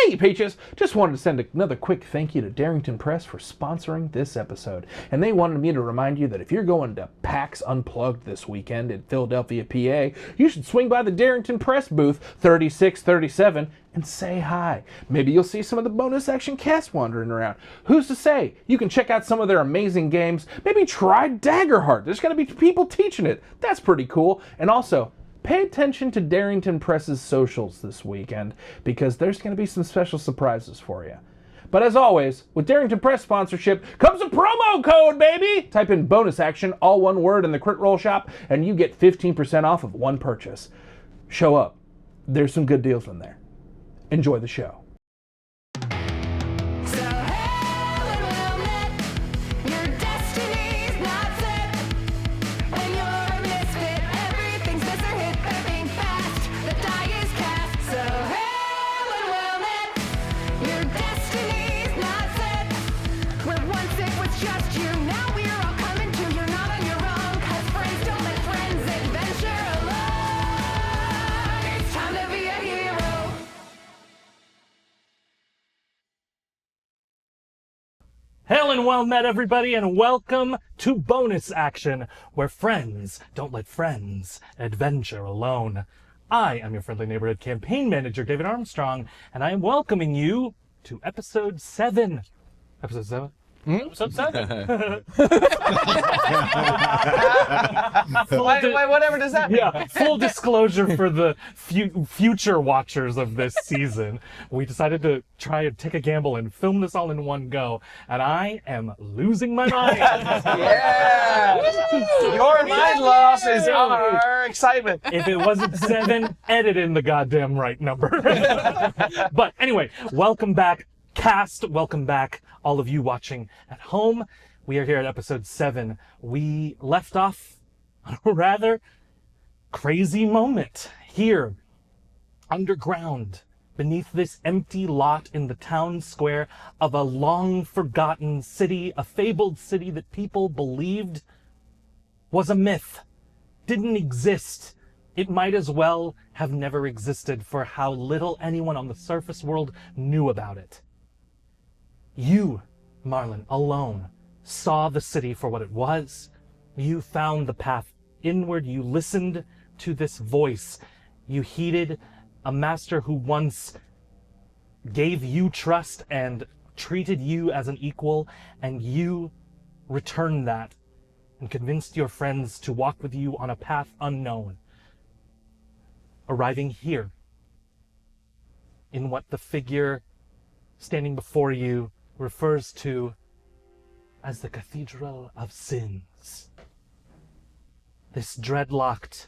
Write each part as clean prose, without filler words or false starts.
Hey, Peaches! Just wanted to send another quick thank you to Darrington Press for sponsoring this episode. And they wanted me to remind you that if you're going to PAX Unplugged this weekend in Philadelphia, PA, you should swing by the Darrington Press booth 3637 and say hi. Maybe you'll see some of the bonus action cast wandering around. Who's to say? You can check out some of their amazing games. Maybe try Daggerheart. There's going to be people teaching it. That's pretty cool. And also, pay attention to Darrington Press's socials this weekend because there's going to be some special surprises for you. But as always, with Darrington Press sponsorship comes a promo code, baby! Type in bonus action, all one word, in the Crit Roll shop, and you get 15% off of one purchase. Show up. There's some good deals in there. Enjoy the show. Hail and well met, everybody, and welcome to Bonus Action, where friends don't let friends adventure alone. I am your friendly neighborhood campaign manager, David Armstrong, and I am welcoming you to Episode 7. Episode 7? Episode 7? Whatever does that mean? Yeah, full disclosure for the future watchers of this season. We decided to try and take a gamble and film this all in one go, and I am losing my mind. Yeah! Your mind loss is our excitement. If it wasn't 7, edit in the goddamn right number. But anyway, welcome back, cast. Welcome back, all of you watching at home. We are here at episode 7. We left off on a rather crazy moment here, underground, beneath this empty lot in the town square of a long-forgotten city, a fabled city that people believed was a myth, didn't exist. It might as well have never existed for how little anyone on the surface world knew about it. You, Marlon, alone, saw the city for what it was. You found the path inward. You listened to this voice. You heeded a master who once gave you trust and treated you as an equal, and you returned that and convinced your friends to walk with you on a path unknown, arriving here in what the figure standing before you refers to as the Cathedral of Sins. This dreadlocked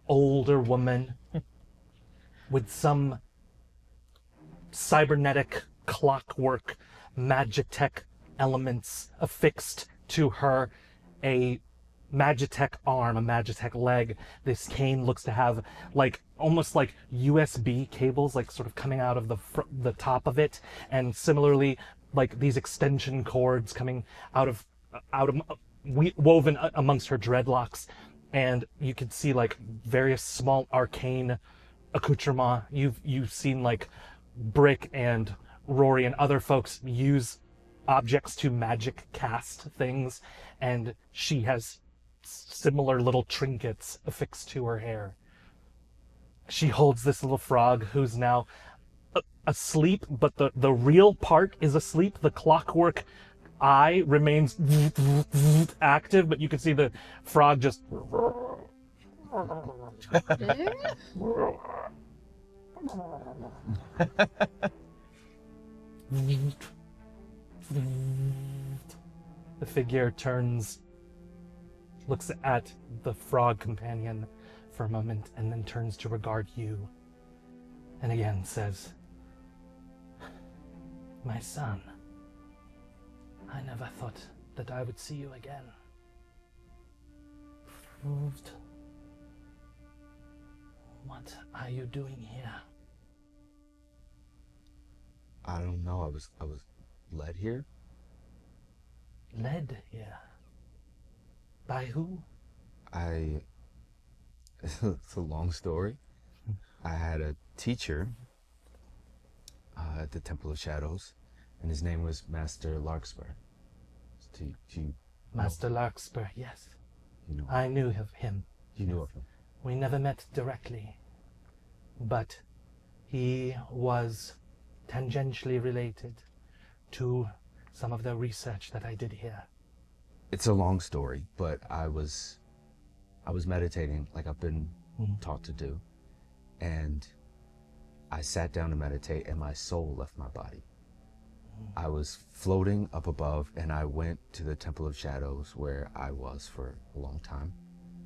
older woman with some cybernetic clockwork magitech elements affixed to her, a magitech arm, a magitech leg. This cane looks to have almost like USB cables, sort of coming out of the top of it, and similarly these extension cords coming out of woven amongst her dreadlocks. And you can see various small arcane accoutrements. You've seen Brick and Rory and other folks use objects to magic cast things, and she has similar little trinkets affixed to her hair. She holds this little frog who's now asleep, but the real part is asleep. The clockwork eye remains active, but you can see the frog just the figure turns, looks at the frog companion for a moment, and then turns to regard you, and again says, "My son, I never thought that I would see you again. What are you doing here?" I don't know. I was led here. Led here? By who? It's a long story. I had a teacher at the Temple of Shadows, and his name was Master Larkspur. Do you Master Larkspur, yes. you know? I knew of him. You knew of him. We never met directly, but he was tangentially related to some of the research that I did here. It's a long story, but I was meditating like I've been taught to do, and I sat down to meditate, and my soul left my body. I was floating up above, and I went to the Temple of Shadows where I was for a long time.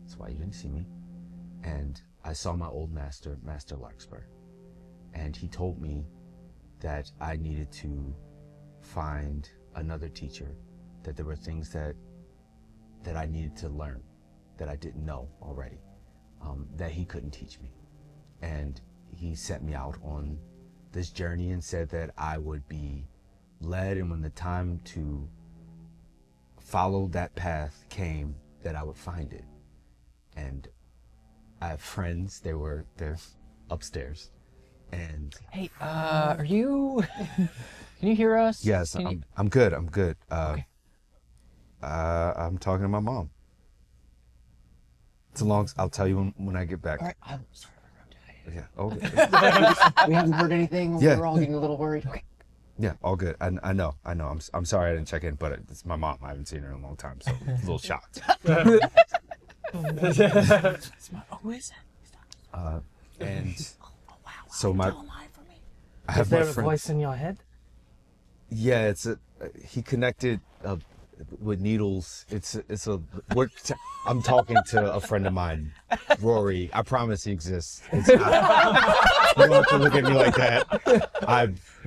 That's why you didn't see me. And I saw my old master, Master Larkspur, and he told me that I needed to find another teacher, that there were things that I needed to learn that I didn't know already, that he couldn't teach me. And he sent me out on this journey and said that I would be led, and when the time to follow that path came, that I would find it. And I have friends, they're upstairs, and Hey, are you? Can you hear us? yes, I'm good. Okay. I'm talking to my mom. It's a long. I'll tell you when I get back. All right. I'm sorry for Yeah. Okay. we haven't heard anything. Yeah. We're all getting a little worried. Okay. Yeah. All good. I know. I'm sorry I didn't check in, but it's my mom. I haven't seen her in a long time, so I'm a little shocked. Who is it? And Oh wow. so my Tell him hi for me. I Is have my there a friend. voice in your head? Yeah, he connected with needles. I'm talking to a friend of mine, Rory. I promise he exists. It's not, you don't have to look at me like that.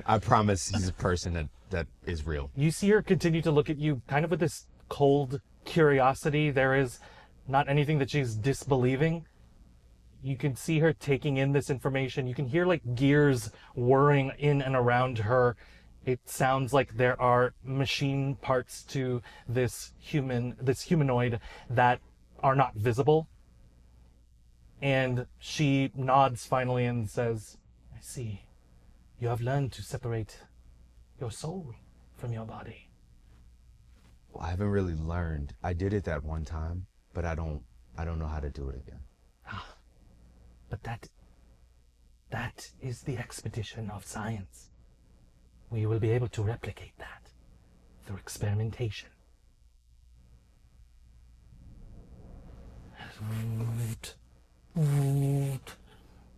I promise he's a person that is real. You see her continue to look at you kind of with this cold curiosity. There is not anything that she's disbelieving. You can see her taking in this information. You can hear like gears whirring in and around her. It sounds like there are machine parts to this humanoid that are not visible. And she nods finally and says, I see. You have learned to separate your soul from your body. Well, I haven't really learned. I did it that one time, but I don't know how to do it again. But that is the expedition of science. We will be able to replicate that through experimentation.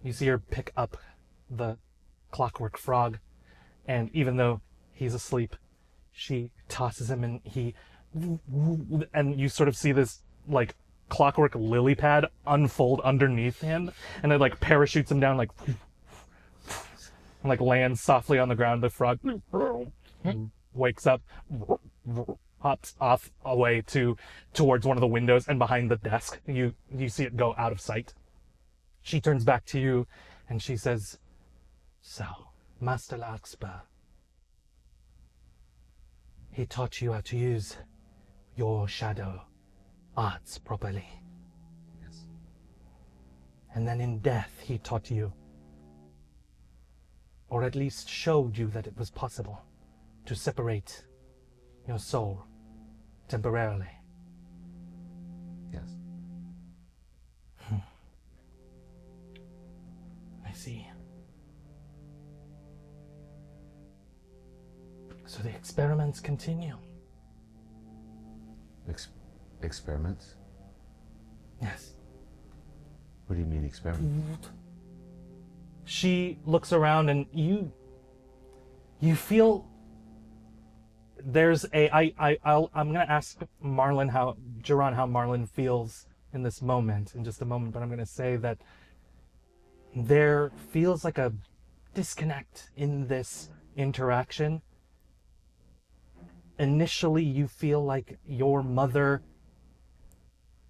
You see her pick up the clockwork frog, and even though he's asleep, she tosses him, and you sort of see this like clockwork lily pad unfold underneath him, and it like parachutes him down, like and like lands softly on the ground. The frog wakes up, hops off away towards one of the windows, and behind the desk you see it go out of sight. She turns back to you and she says, so Master Larkspur, he taught you how to use your shadow arts properly. Yes. And then in death he taught you, or at least showed you that it was possible to separate your soul temporarily. Yes. I see. So the experiments continue. Experiments? Yes. What do you mean experiments? She looks around and you feel there's I'm gonna ask Marlon how Marlon feels in this moment in just a moment, but I'm gonna say that there feels like a disconnect in this interaction. Initially, you feel like your mother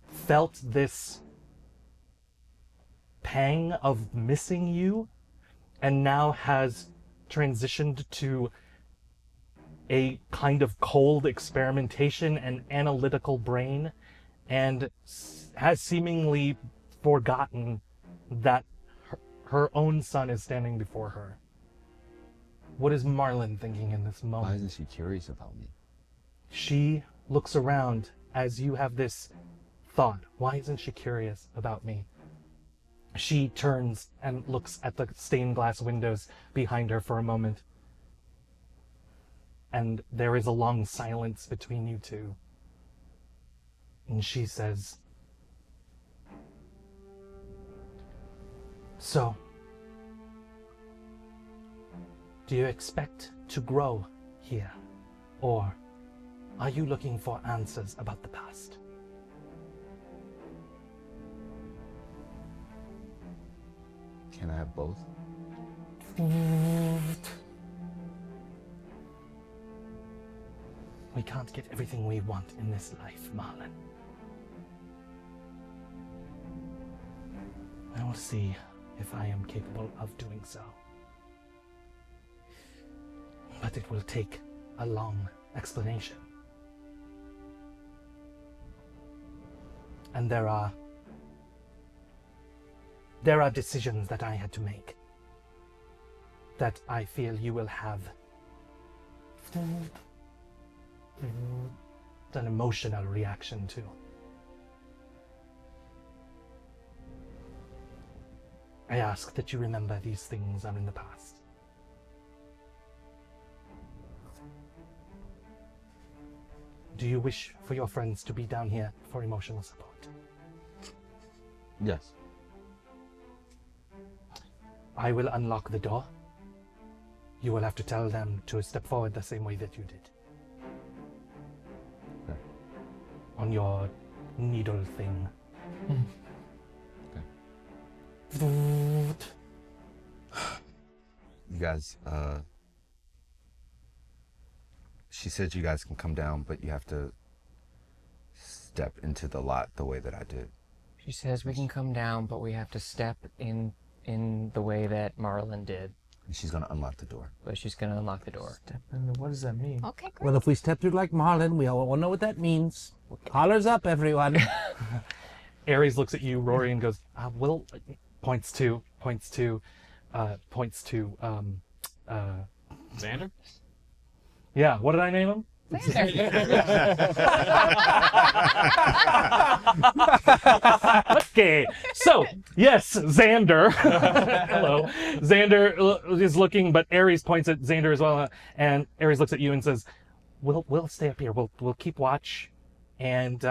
felt this pang of missing you and now has transitioned to a kind of cold experimentation and analytical brain, and has seemingly forgotten that her own son is standing before her. What is Marlin thinking in this moment? Why isn't she curious about me? She looks around as you have this thought. Why isn't she curious about me? She turns and looks at the stained glass windows behind her for a moment. And there is a long silence between you two. And she says, "So, do you expect to grow here? Or are you looking for answers about the past?" Can I have both? We can't get everything we want in this life, Marlin. I will see if I am capable of doing so. But it will take a long explanation. And there are decisions that I had to make that I feel you will have an emotional reaction to. I ask that you remember these things are in the past. Do you wish for your friends to be down here for emotional support? Yes. I will unlock the door. You will have to tell them to step forward the same way that you did. Okay. On your needle thing. You guys, she said you guys can come down, but you have to step into the lot the way that I did. She says we can come down, but we have to step in the way that Marlin did. And she's gonna unlock the door. But she's gonna unlock the door. What does that mean? Okay, great. Well, if we step through like Marlin, we all know what that means. Hollers up, everyone. Ares looks at you, Rory, and goes, "Will," points to Xander? Yeah, what did I name him? Okay, so yes, Xander. Hello, Xander is looking, but Ares points at Xander as well, and Ares looks at you and says, "We'll stay up here. We'll keep watch, and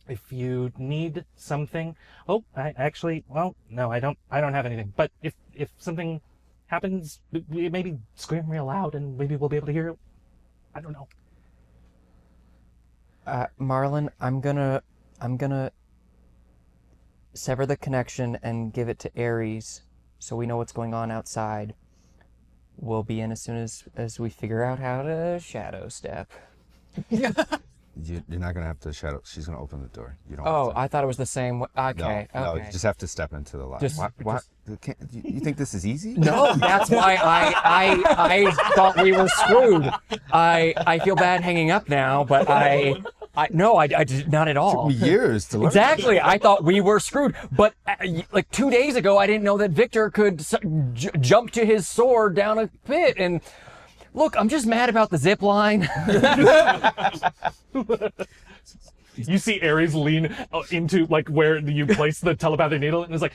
if you need something, I don't have anything. But if something happens, maybe scream real loud, and maybe we'll be able to hear it. I don't know." Marlin, I'm gonna sever the connection and give it to Ares, so we know what's going on outside. We'll be in as soon as we figure out how to shadow step. You're not gonna have to shadow. She's gonna open the door. You don't. Oh, have to. I thought it was the same. Okay, No, okay. you just have to step into the lot. Just- You think this is easy? No, that's why I thought we were screwed. I feel bad hanging up now, but I did not at all. It took me years to learn. Exactly. I thought we were screwed. But like 2 days ago, I didn't know that Victor could jump to his sword down a pit. And look, I'm just mad about the zip line. You see Ares lean into like where you place the telepathic needle, and it's like,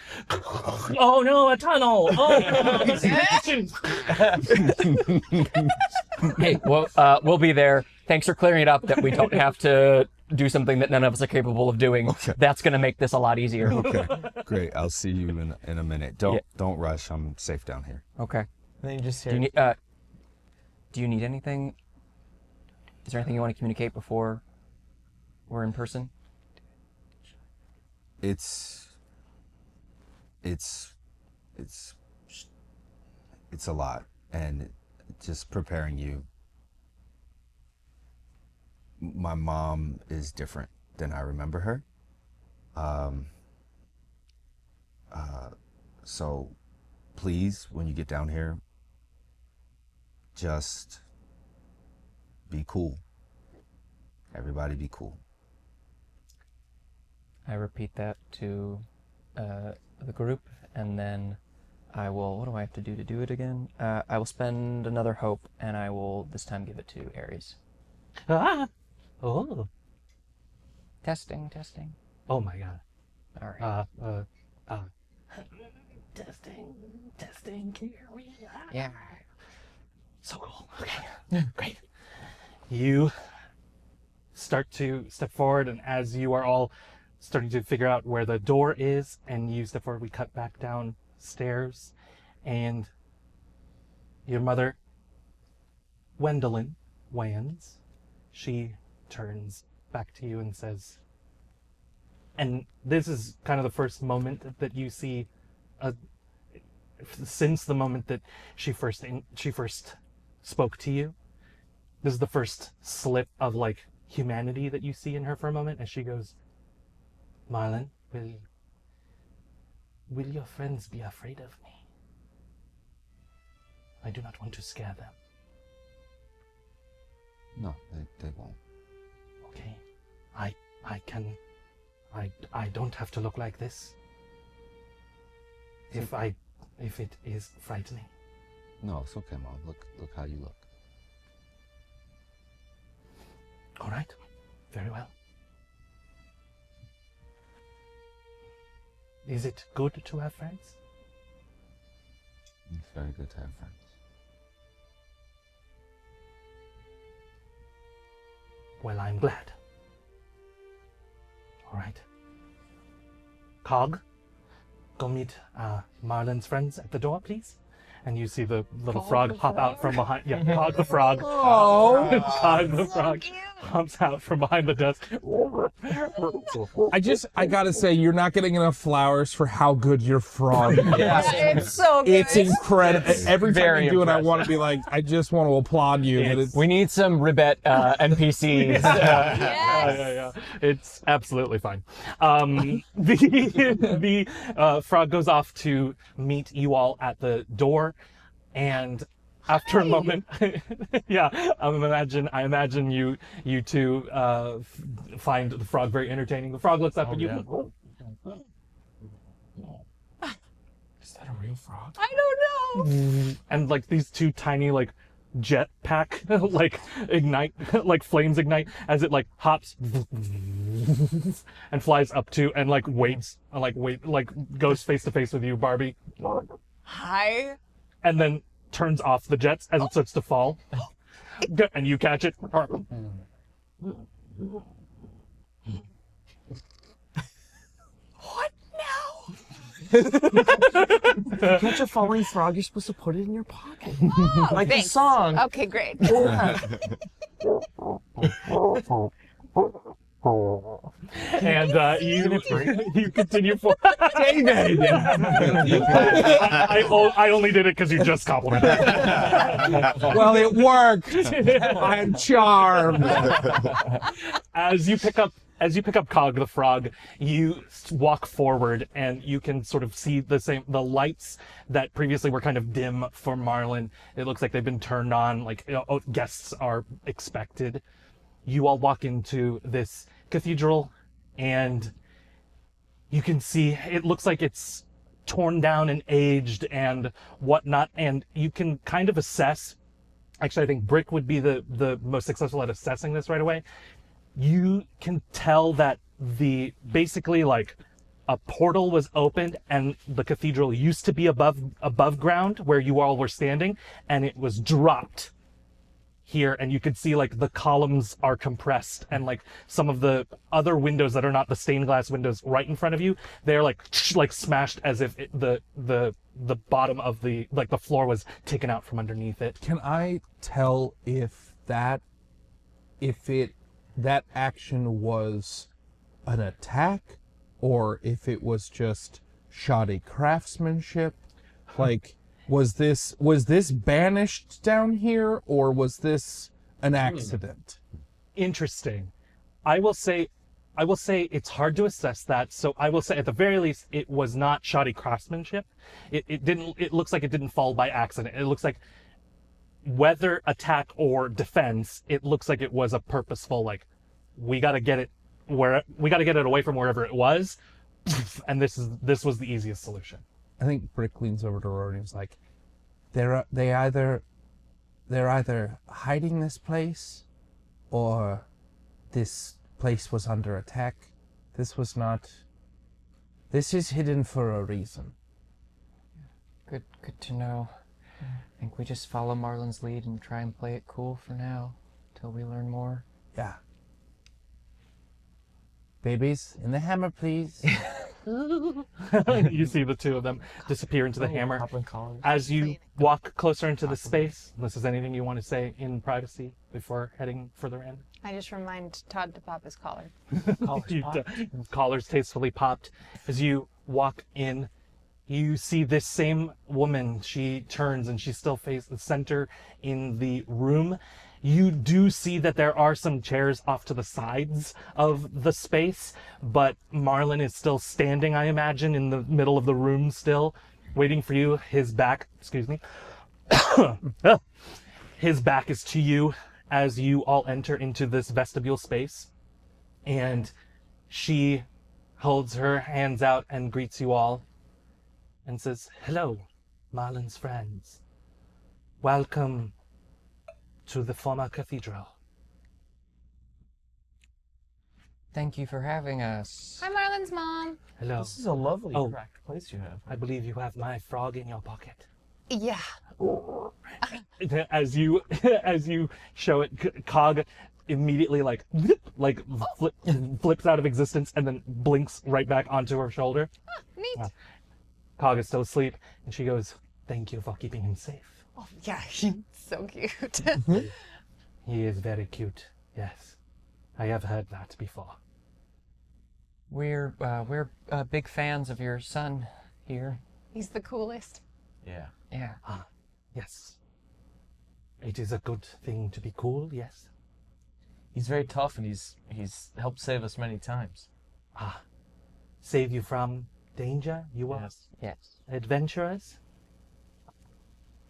"Oh no, a tunnel! Oh, Hey, well, we'll be there. Thanks for clearing it up that we don't have to do something that none of us are capable of doing. Okay. That's going to make this a lot easier. Okay, great. I'll see you in a minute. Don't rush. I'm safe down here. Okay. Then you just Do hear. you need anything? Is there anything you want to communicate before we're in person? It's a lot, and just preparing you. My mom is different than I remember her. So please, when you get down here, just be cool. Everybody be cool. I repeat that to the group, and then I will. What do I have to do it again? I will spend another hope, and I will this time give it to Ares. Ah! Oh. Testing. Oh my god. All right. Testing, here we are. Yeah. So cool. Okay, great. You start to step forward, and as you are all starting to figure out where the door is, and you step forward, we cut back downstairs, and your mother, Gwendolyn Wayans, she turns back to you and says, and this is kind of the first moment that you see, since the moment that she first spoke to you. This is the first slip of like humanity that you see in her for a moment, and she goes, "Marlon, will your friends be afraid of me? I do not want to scare them." No, they won't. Okay, I don't have to look like this. If it is frightening. No, it's okay, Mom. Look how you look. All right, very well. Is it good to have friends? It's very good to have friends. Well, I'm glad. All right. Cog, go meet Marlon's friends at the door, please. And you see the little frog hop out from behind. Yeah, Cog the frog. Oh, Cog the frog hops out from behind the desk. I gotta say, you're not getting enough flowers for how good your frog is. It's so good. It's incredible. Every time very you do it, I impressive. want to be like, I just want to applaud you. That it's, We need some ribbit NPCs. Yeah. It's absolutely fine. The frog goes off to meet you all at the door, and after a moment, yeah, I imagine you two find the frog very entertaining. The frog looks up at you. is that a real frog? I don't know. And like these two tiny like jet pack like ignite like flames ignite as it like hops and flies up to and like waits like goes face to face with you, Barbie, Hi. and then turns off the jets as it starts to fall, and you catch it. What now? Catch a falling frog, you're supposed to put it in your pocket. Like the Thanks. song. Okay, great. And you continue for. David! I only did it because you just complimented me. Well, it worked. I'm charmed. As you pick up Cog the frog, you walk forward and you can sort of see the lights that previously were kind of dim for Marlon. It looks like they've been turned on, like guests are expected. You all walk into this cathedral and you can see it looks like it's torn down and aged and whatnot, and you can kind of assess. Actually, I think Brick would be the most successful at assessing this right away. You can tell that basically like a portal was opened and the cathedral used to be above ground where you all were standing, and it was dropped here, and you could see like the columns are compressed, and like some of the other windows that are not the stained glass windows right in front of you, they're like smashed as if the bottom of the floor was taken out from underneath it. Can I tell if that action was an attack or if it was just shoddy craftsmanship? Like, was this banished down here or was this an accident? Interesting. I will say it's hard to assess that. So I will say at the very least it was not shoddy craftsmanship. It looks like it didn't fall by accident. It looks like whether attack or defense, it looks like it was a purposeful, like, we got to get it away from wherever it was, and this was the easiest solution. I think Brick leans over to Rory and is like, they're either hiding this place, or this place was under attack. This is hidden for a reason. Good to know. I think we just follow Marlon's lead and try and play it cool for now, till we learn more. Yeah. Babies, in the hammer, please. You see the two of them disappear into the hammer. As you walk closer into the space, unless there's anything you want to say in privacy before heading further in. I just remind Todd to pop his collar. Collars tastefully popped. As you walk in, you see this same woman. She turns and she still faces the center in the room. You do see that there are some chairs off to the sides of the space, but Marlon is still standing, I imagine, in the middle of the room still, waiting for you. His back, his back is to you as you all enter into this vestibule space. And she holds her hands out and greets you all and says, "Hello, Marlon's friends. Welcome to the former cathedral." Thank you for having us. Hi, Marlon's mom. Hello. This is a lovely, Oh. cracked place you have. I believe you have my frog in your pocket. Yeah. As you show it, Cog immediately flips out of existence and then blinks right back onto her shoulder. Neat. Cog is still asleep, and she goes, "Thank you for keeping him safe." Oh, yeah, he's so cute. He is very cute. Yes, I have heard that before. We're big fans of your son here. He's the coolest. Yeah. Yeah. Yes. It is a good thing to be cool, yes. He's very tough, and he's helped save us many times. Save you from danger? You are Yes. adventurers?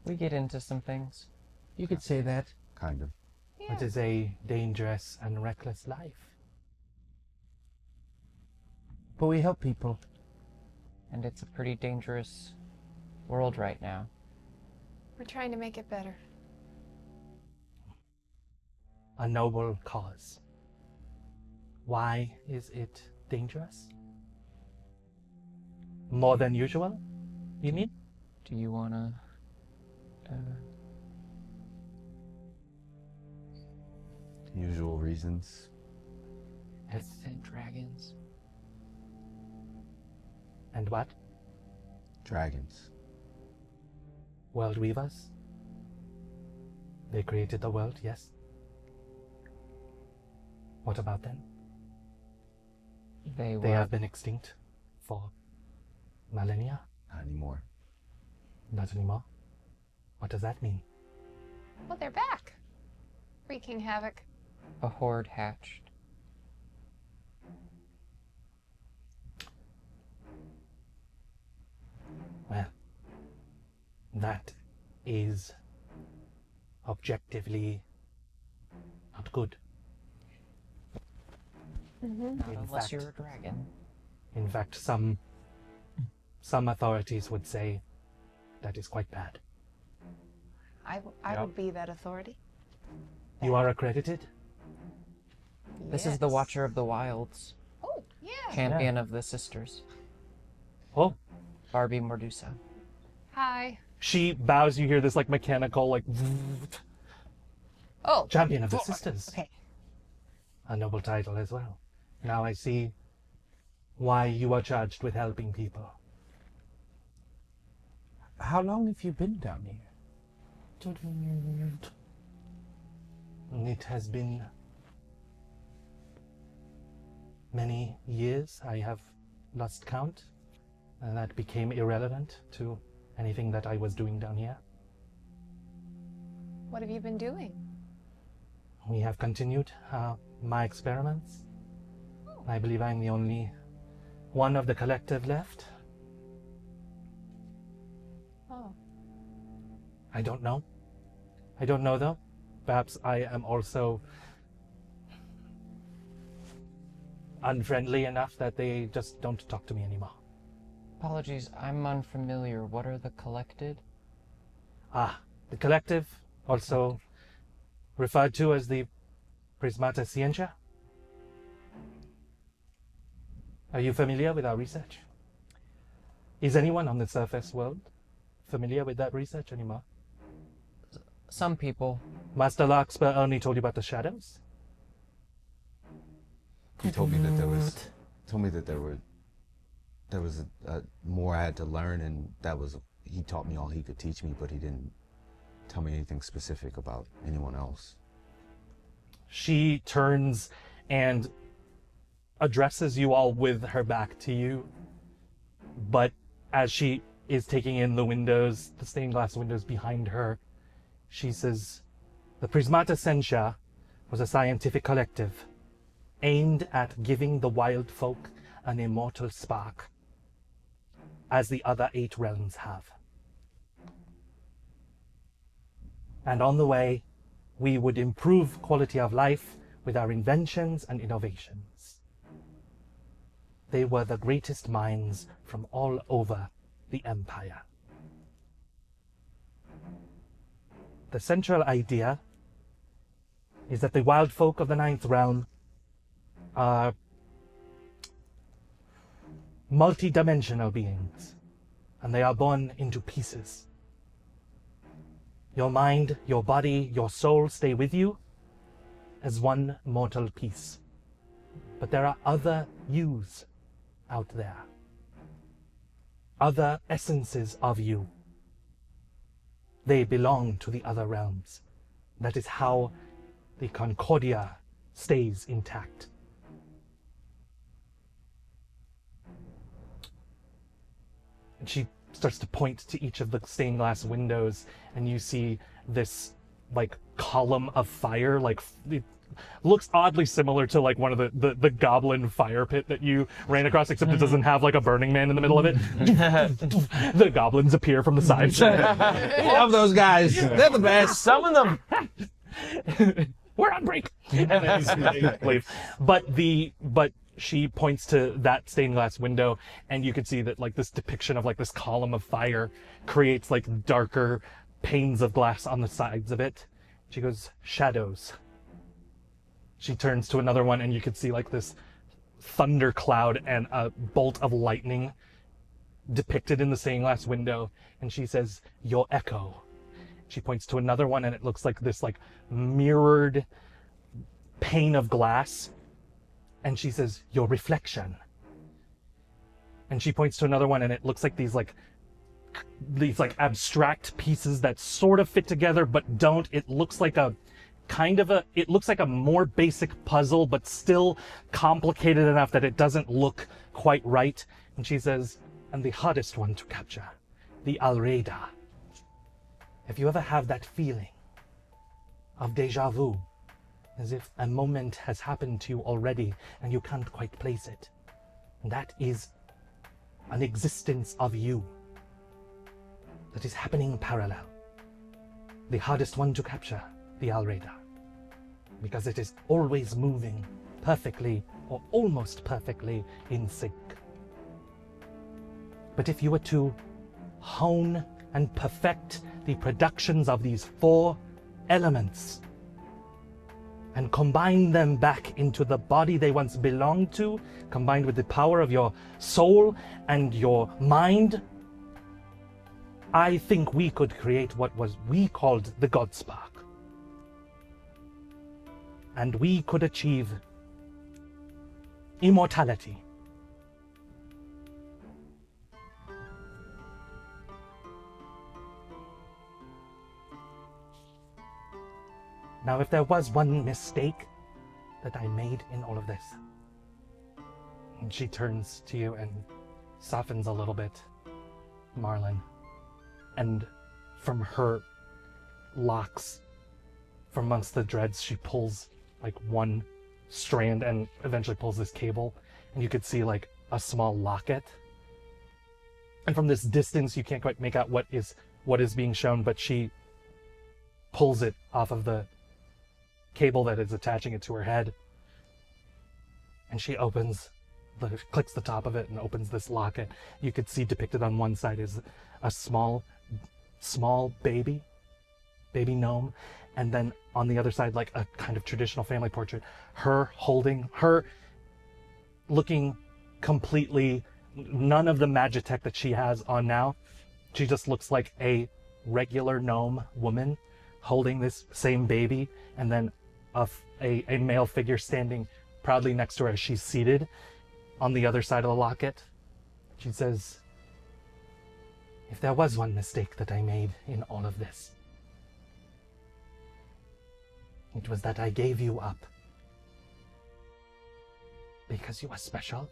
We get into some things. You could say that. Kind of. It is a dangerous and reckless life. But we help people. And it's a pretty dangerous world right now. We're trying to make it better. A noble cause. Why is it dangerous? More than usual, you mean? Do you wanna... Usual reasons. Yes. and dragons? And what? Dragons. World weavers? They created the world, yes. What about them? They They have been extinct for millennia? Not anymore. Not anymore. What does that mean? Well, they're back. Wreaking havoc. a horde hatched. Well, that is objectively not good. Not In unless fact- you're a dragon. In fact, some authorities would say that is quite bad. I would be that authority. You are accredited? This is the Yes. Watcher of the Wilds, Oh, yeah. champion of the sisters, Oh, Barbie Mordusa. Hi. she bows. You hear this like mechanical, like Oh. champion of the sisters. Okay. A noble title as well. Now I see why you are charged with helping people. How long have you been down here? It has been many years. I have lost count, and that became irrelevant to anything that I was doing down here. What have you been doing? We have continued my experiments. I believe I'm the only one of the collective left. Oh. I don't know. I don't know though. Perhaps I am also unfriendly enough that they just don't talk to me anymore. Apologies, I'm unfamiliar. What are the collected? The collective, also referred to as the Prismata Scientia. Are you familiar with our research? Is anyone on the surface world familiar with that research anymore? Some people. Master Larkspur only told you about the shadows? He told me that there was more I had to learn, and he taught me all he could teach me, but he didn't tell me anything specific about anyone else. She turns and addresses you all with her back to you, but as she is taking in the windows, the stained glass windows behind her, she says, the Prismata Scientia was a scientific collective aimed at giving the wild folk an immortal spark, as the other 8 realms have. And on the way, we would improve quality of life with our inventions and innovations. They were the greatest minds from all over the Empire. The central idea is that the wild folk of the 9th realm are multi-dimensional beings, and they are born into pieces. Your mind, your body, your soul stay with you as one mortal piece. But there are other yous out there. Other essences of you. They belong to the other realms. That is how the Concordia stays intact. And she starts to point to each of the stained glass windows, and you see this like column of fire, like it looks oddly similar to like one of the goblin fire pit that you ran across, except it doesn't have like a Burning Man in the middle of it. The goblins appear from the sides. Love those guys. They're the best. Summon them. We're on break. And then they leave. But she points to that stained glass window, and you can see that like this depiction of like this column of fire creates like darker panes of glass on the sides of it. She goes, shadows. She turns to another one, and you can see like this thunder cloud and a bolt of lightning depicted in the stained glass window. And she says, your echo. She points to another one, and it looks like this like mirrored pane of glass. And she says, your reflection. And she points to another one, and it looks like these abstract pieces that sort of fit together but don't. It looks like a more basic puzzle, but still complicated enough that it doesn't look quite right. And she says, and the hardest one to capture, the Alreda. If you ever have that feeling of deja vu, as if a moment has happened to you already and you can't quite place it, that is an existence of you that is happening parallel. The hardest one to capture, the Alreda, because it is always moving perfectly or almost perfectly in sync. But if you were to hone and perfect the productions of these 4 elements and combine them back into the body they once belonged to, combined with the power of your soul and your mind, I think we could create what we called the God Spark. And we could achieve immortality. Now, if there was one mistake that I made in all of this, and she turns to you and softens a little bit, Marlin, and from her locks, from amongst the dreads, she pulls like one strand and eventually pulls this cable, and you could see like a small locket. And from this distance, you can't quite make out what is being shown, but she pulls it off of the cable that is attaching it to her head, and she opens clicks the top of it and opens this locket. You could see depicted on one side is a small baby gnome, and then on the other side, like a kind of traditional family portrait, her looking completely, none of the magitech that she has on now. She just looks like a regular gnome woman holding this same baby, and then a male figure standing proudly next to her as she's seated on the other side of the locket. She says, "If there was one mistake that I made in all of this, it was that I gave you up. Because you are special,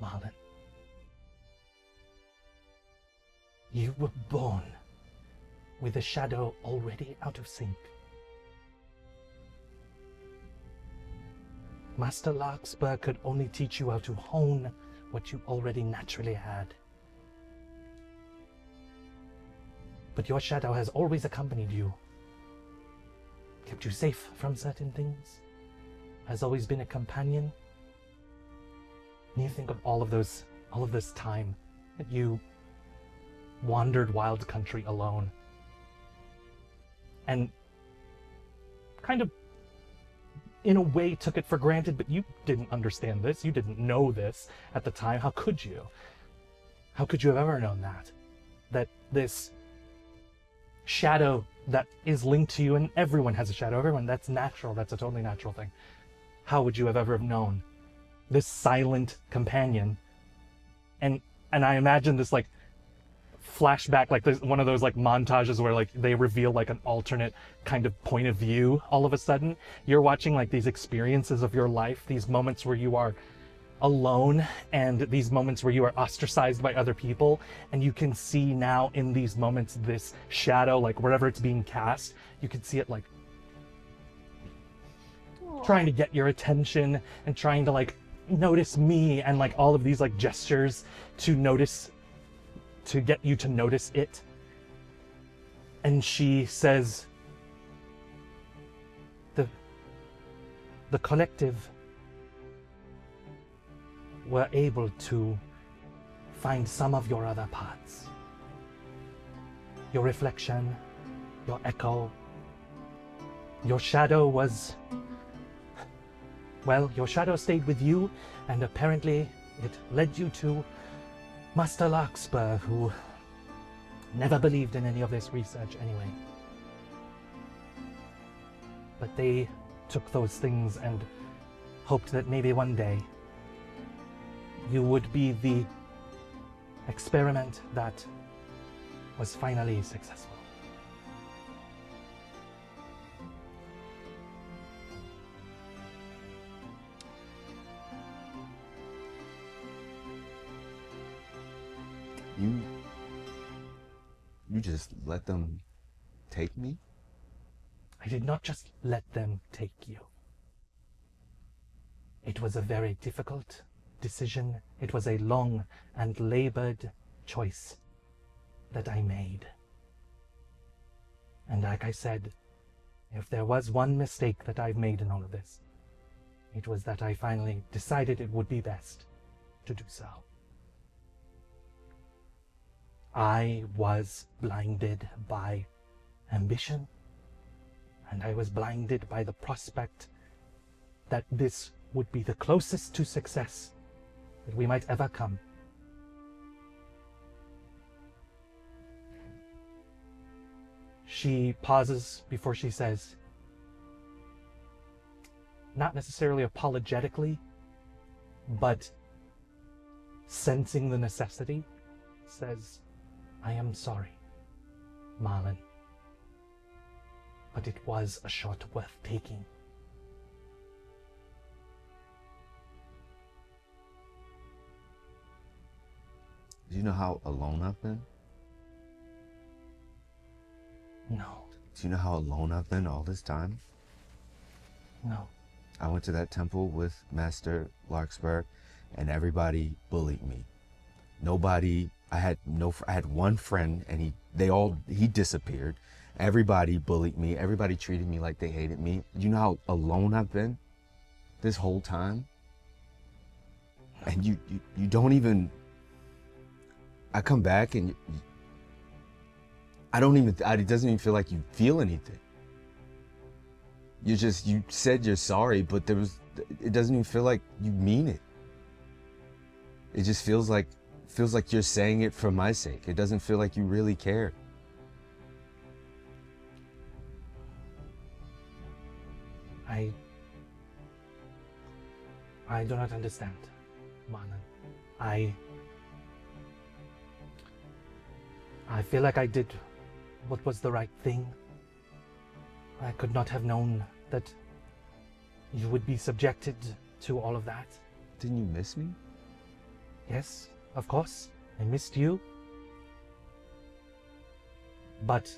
Marlon. You were born with a shadow already out of sync. Master Larkspur could only teach you how to hone what you already naturally had. But your shadow has always accompanied you, kept you safe from certain things, has always been a companion. And you think of all of this time that you wandered wild country alone, and kind of in a way took it for granted, but you didn't understand this, you didn't know this at the time. How could you? How could you have ever known that this shadow that is linked to you, and everyone has a shadow, everyone, that's natural, that's a totally natural thing. How would you have ever known this silent companion? And I imagine this like flashback, like there's one of those like montages where like they reveal like an alternate kind of point of view. All of a sudden you're watching like these experiences of your life, these moments where you are alone, and these moments where you are ostracized by other people, and you can see now in these moments this shadow, like wherever it's being cast, you can see it like trying to get your attention and trying to like notice me, and like all of these like gestures to get you to notice it. And she says, the collective were able to find some of your other parts. Your reflection, your echo, your shadow was, well, your shadow stayed with you, and apparently it led you to Master Larkspur, who never believed in any of this research anyway. But they took those things and hoped that maybe one day you would be the experiment that was finally successful. You just let them take me? I did not just let them take you. It was a very difficult decision. It was a long and labored choice that I made. And like I said, if there was one mistake that I've made in all of this, it was that I finally decided it would be best to do so. I was blinded by ambition, and I was blinded by the prospect that this would be the closest to success that we might ever come. She pauses before she says, not necessarily apologetically, but sensing the necessity, says, I am sorry, Marlon, but it was a shot worth taking. Do you know how alone I've been? No. Do you know how alone I've been all this time? No. I went to that temple with Master Larkspur, and everybody bullied me. I had one friend, and he disappeared. Everybody bullied me. Everybody treated me like they hated me. You know how alone I've been this whole time? And you don't even. I come back and it doesn't even feel like you feel anything. You said you're sorry, but it doesn't even feel like you mean it. It just feels like you're saying it for my sake. It doesn't feel like you really care. I do not understand, Marlon. I feel like I did what was the right thing. I could not have known that you would be subjected to all of that. Didn't you miss me? Yes, of course. I missed you. But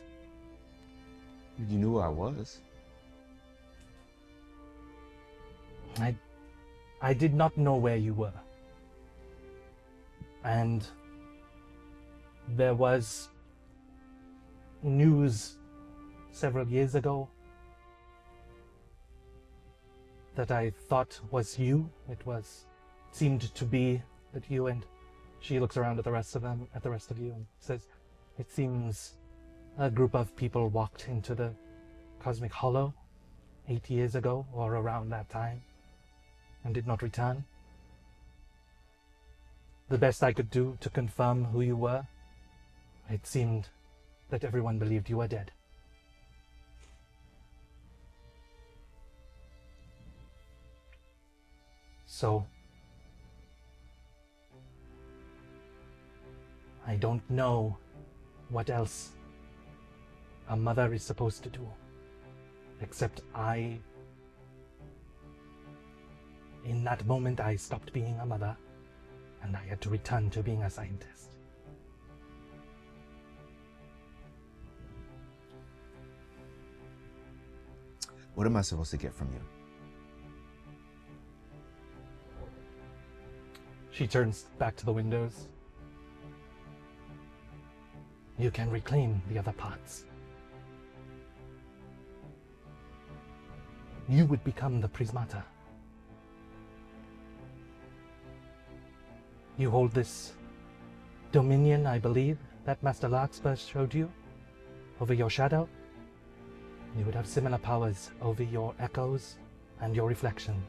You knew who I was. I did not know where you were. And there was news several years ago that I thought was you. Seemed to be that you, and she looks around at the rest of you and says, it seems a group of people walked into the Cosmic Hollow 8 years ago or around that time and did not return. The best I could do to confirm who you were, it seemed that everyone believed you were dead. So, I don't know what else a mother is supposed to do, except in that moment I stopped being a mother, and I had to return to being a scientist. What am I supposed to get from you? She turns back to the windows. You can reclaim the other parts. You would become the Prismata. You hold this dominion, I believe, that Master Larkspur showed you, over your shadow. You would have similar powers over your echoes and your reflections.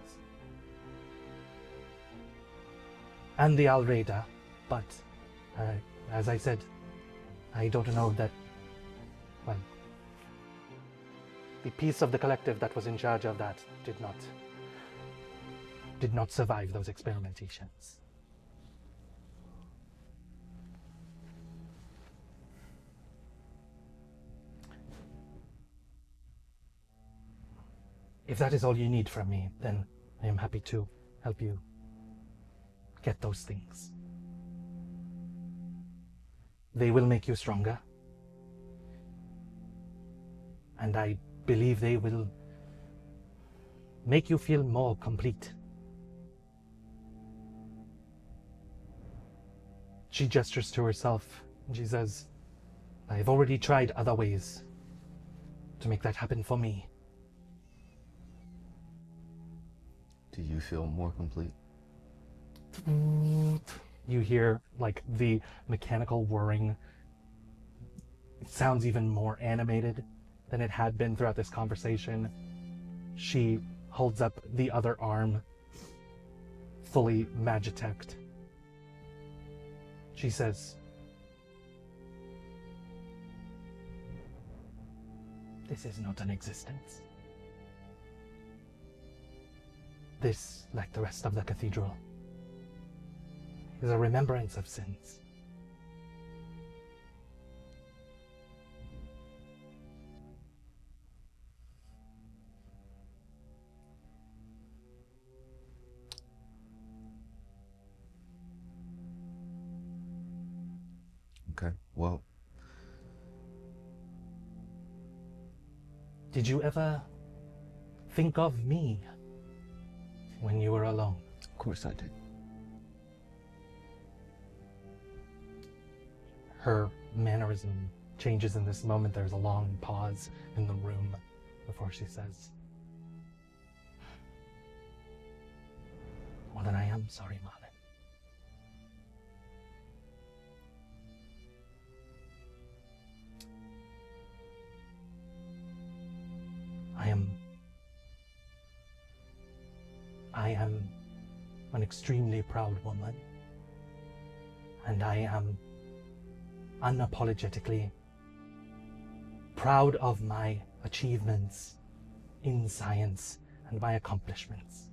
And the Alreda, but, as I said, I don't know that, well, the piece of the collective that was in charge of that did not survive those experimentations. If that is all you need from me, then I am happy to help you get those things. They will make you stronger. And I believe they will make you feel more complete. She gestures to herself and she says, I've already tried other ways to make that happen for me. Do you feel more complete? You hear like the mechanical whirring. It sounds even more animated than it had been throughout this conversation. She holds up the other arm, fully magitect. She says, this is not an existence. This, like the rest of the cathedral, is a remembrance of sins. Okay, well. Did you ever think of me when you were alone? Of course I did. Her mannerism changes in this moment. There's a long pause in the room before she says, well, then I am sorry, Marlon. I am an extremely proud woman, and I am unapologetically proud of my achievements in science and my accomplishments.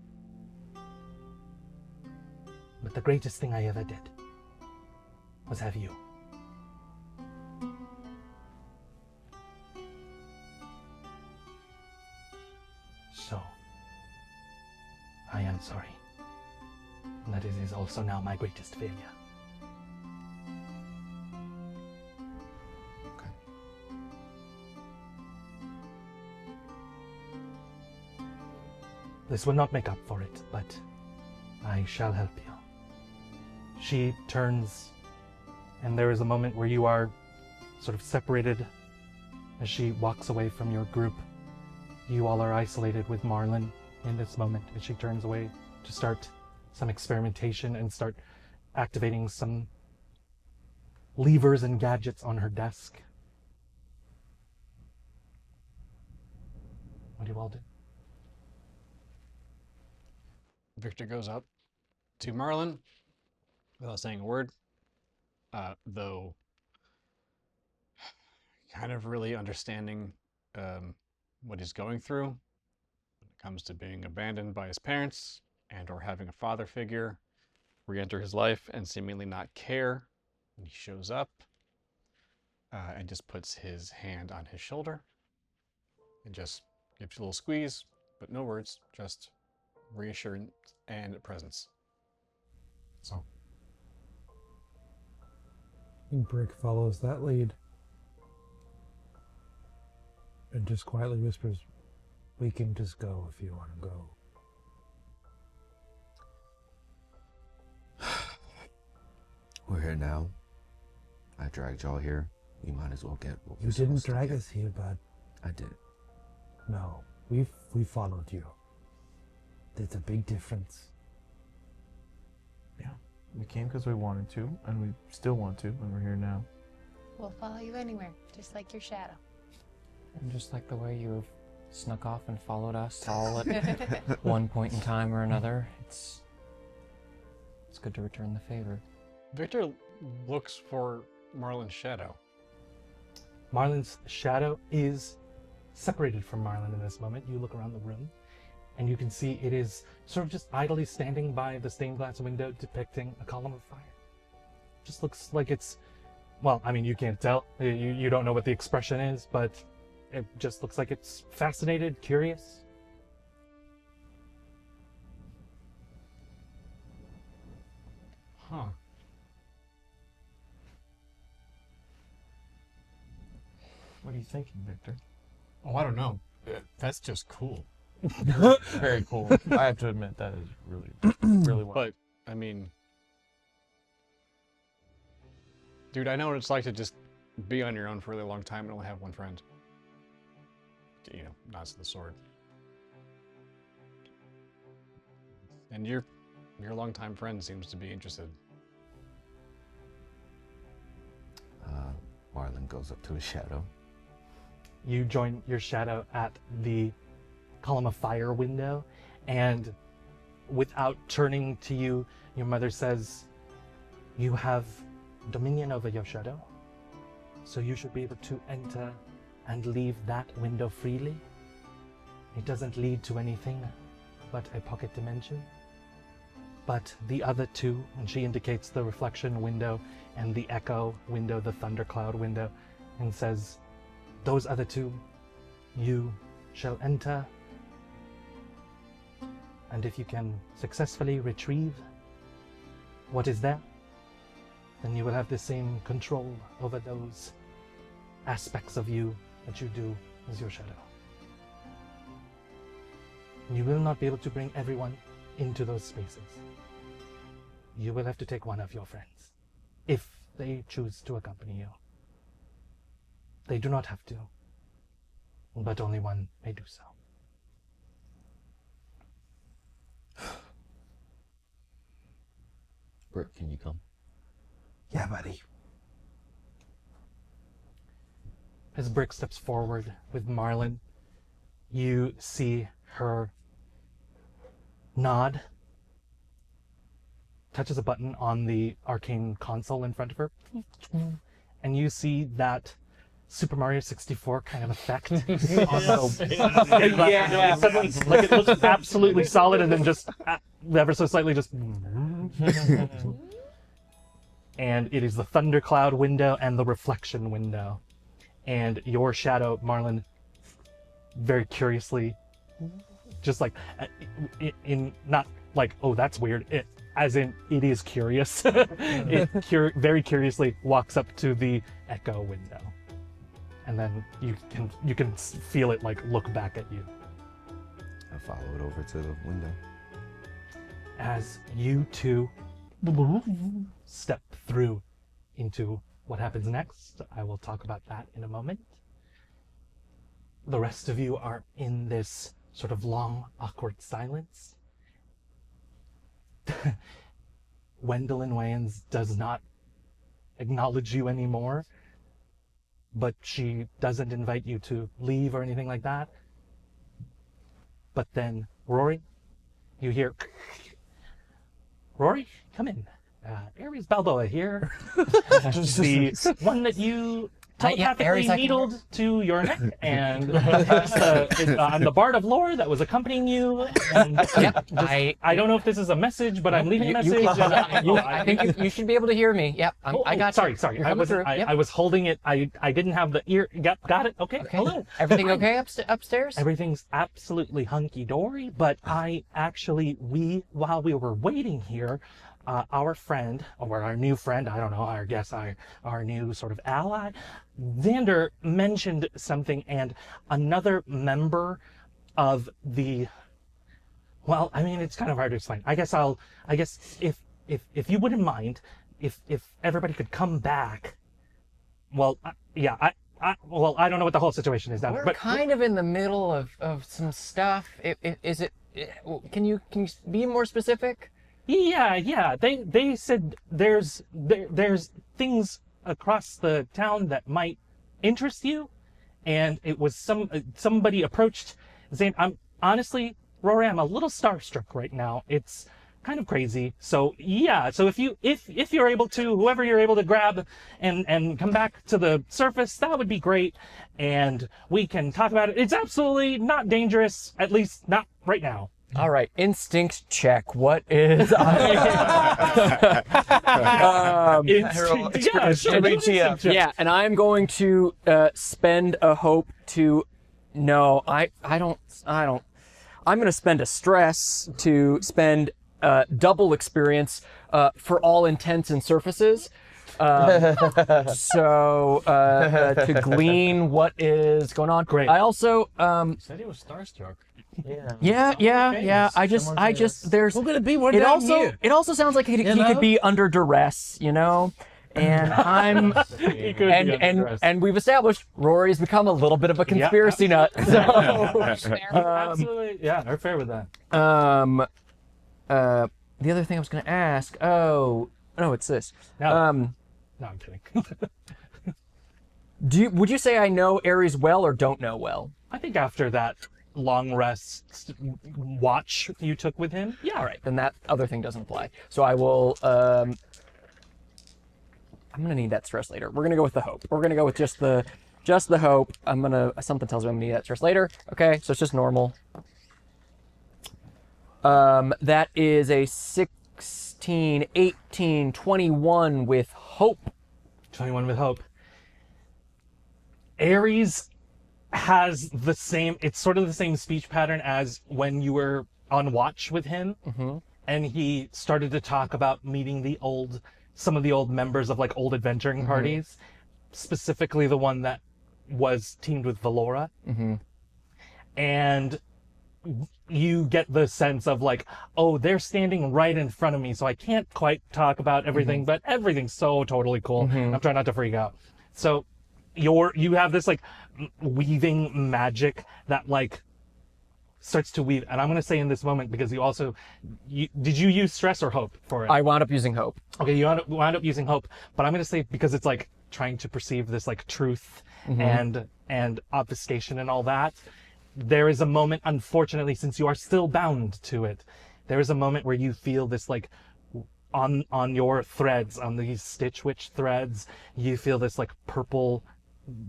But the greatest thing I ever did was have you. So, I am sorry. And that it is also now my greatest failure. Okay. This will not make up for it, but I shall help you. She turns, and there is a moment where you are sort of separated as she walks away from your group. You all are isolated with Marlin in this moment as she turns away to start some experimentation and start activating some levers and gadgets on her desk. What do you all do? Victor goes up to Marlin without saying a word, though kind of really understanding what he's going through when it comes to being abandoned by his parents and or having a father figure re-enter his life and seemingly not care when he shows up, and just puts his hand on his shoulder and just gives you a little squeeze, but no words, just reassurance and presence. So Brick follows that lead and just quietly whispers, "We can just go if you want to go." We're here now. I dragged y'all here. We might as well get what You we're didn't supposed to drag get. us here, bud. I did. No, we followed you. There's a big difference. Yeah, we came because we wanted to, and we still want to, and we're here now. We'll follow you anywhere, just like your shadow. And just like the way you've snuck off and followed us all at one point in time or another, it's good to return the favor. Victor looks for Marlin's shadow. Marlin's shadow is separated from Marlin in this moment. You look around the room, and you can see it is sort of just idly standing by the stained glass window depicting a column of fire. Just looks like it's, well, I mean, you can't tell. You don't know what the expression is, but it just looks like it's fascinated, curious. Huh. What are you thinking, Victor? Oh, I don't know. That's just cool. Very cool. I have to admit, that is really, really well. But, I mean, dude, I know what it's like to just be on your own for a really long time and only have one friend. You know, nods to the sword. And your longtime friend seems to be interested. Marlin goes up to his shadow. You join your shadow at the column of fire window, and without turning to you, your mother says, "You have dominion over your shadow, so you should be able to enter and leave that window freely. It doesn't lead to anything but a pocket dimension. But the other two," and she indicates the reflection window and the echo window, the thundercloud window, and says, "Those other two, you shall enter, and if you can successfully retrieve what is there, then you will have the same control over those aspects of you that you do as your shadow. You will not be able to bring everyone into those spaces. You will have to take one of your friends, if they choose to accompany you. They do not have to, but only one may do so." Brick, can you come? Yeah, buddy. As Brick steps forward with Marlin, you see her nod, touches a button on the arcane console in front of her, and you see that Super Mario 64 kind of effect. Suddenly, like it looks absolutely solid, and then just ever so slightly just. And it is the thundercloud window and the reflection window. And your shadow, Marlon, very curiously, just like, in not like, oh, that's weird, as in, it is curious. It very curiously walks up to the echo window. And then you can feel it like look back at you. I follow it over to the window. As you two step through into what happens next, I will talk about that in a moment. The rest of you are in this sort of long, awkward silence. Gwendolyn Wayans does not acknowledge you anymore, but she doesn't invite you to leave or anything like that. But then, Rory, you hear, Rory, come in. Ares Balboa here. The one that you telepathically needled to your neck, and I'm the Bard of Lore that was accompanying you. And I don't know if this is a message, but I'm leaving a message. I think you should be able to hear me. Yep, I got you. Sorry. Yep. I was holding it. I didn't have the ear. Yep, got it. Okay. Hello. Everything okay upstairs? Everything's absolutely hunky-dory, but while we were waiting here, our friend, or our new friend, I don't know, I guess our new sort of ally, Xander mentioned something, and another member of the, well, I mean, it's kind of hard to explain. I guess if you wouldn't mind, if everybody could come back, well, yeah, I don't know what the whole situation is now. We're kind of in the middle of some stuff. Can you be more specific? Yeah. They said there's things across the town that might interest you, and it was somebody approached saying, I'm honestly, Rory, I'm a little starstruck right now. It's kind of crazy. So yeah, so if you're able to, whoever you're able to grab and come back to the surface, that would be great, and we can talk about it. It's absolutely not dangerous, at least not right now. All right, instinct check. What is? Yeah, and I'm going to spend a hope to. No, I don't. I'm going to spend a stress to spend double experience for all intents and surfaces. So to glean what is going on. Great. I also Said he was starstruck. Yeah. I just there's. We're gonna be one It down also here. it also sounds like he could be under duress, you know. And I'm and we've established Rory's become a little bit of a conspiracy nut. So Absolutely, yeah, we're fair with that. the other thing I was going to ask. Oh, no, it's this. No, I'm kidding. Would you say I know Ares well or don't know well? I think after that long rest watch you took with him, yeah. All right, then that other thing doesn't apply. So I will. I'm gonna need that stress later. We're gonna go with the hope. We're gonna go with just the hope. Something tells me I'm gonna need that stress later. Okay, so it's just normal. That is a 16, 18, 21 with hope. 21 with hope. Ares has it's sort of the same speech pattern as when you were on watch with him. Mm-hmm. And he started to talk about meeting some of the old members of like old adventuring parties, specifically the one that was teamed with Valora. Mm-hmm. And you get the sense of like, oh, they're standing right in front of me, so I can't quite talk about everything, but everything's so totally cool. I'm trying not to freak out. So you have this like weaving magic that like starts to weave, and I'm going to say in this moment, because did you use stress or hope for it? I wound up using hope. Okay, you wound up using hope, but I'm going to say, because it's like trying to perceive this like truth and obfuscation and all that, there is a moment, unfortunately, since you are still bound to it, there is a moment where you feel this like on your threads, on these Stitch Witch threads, you feel this like purple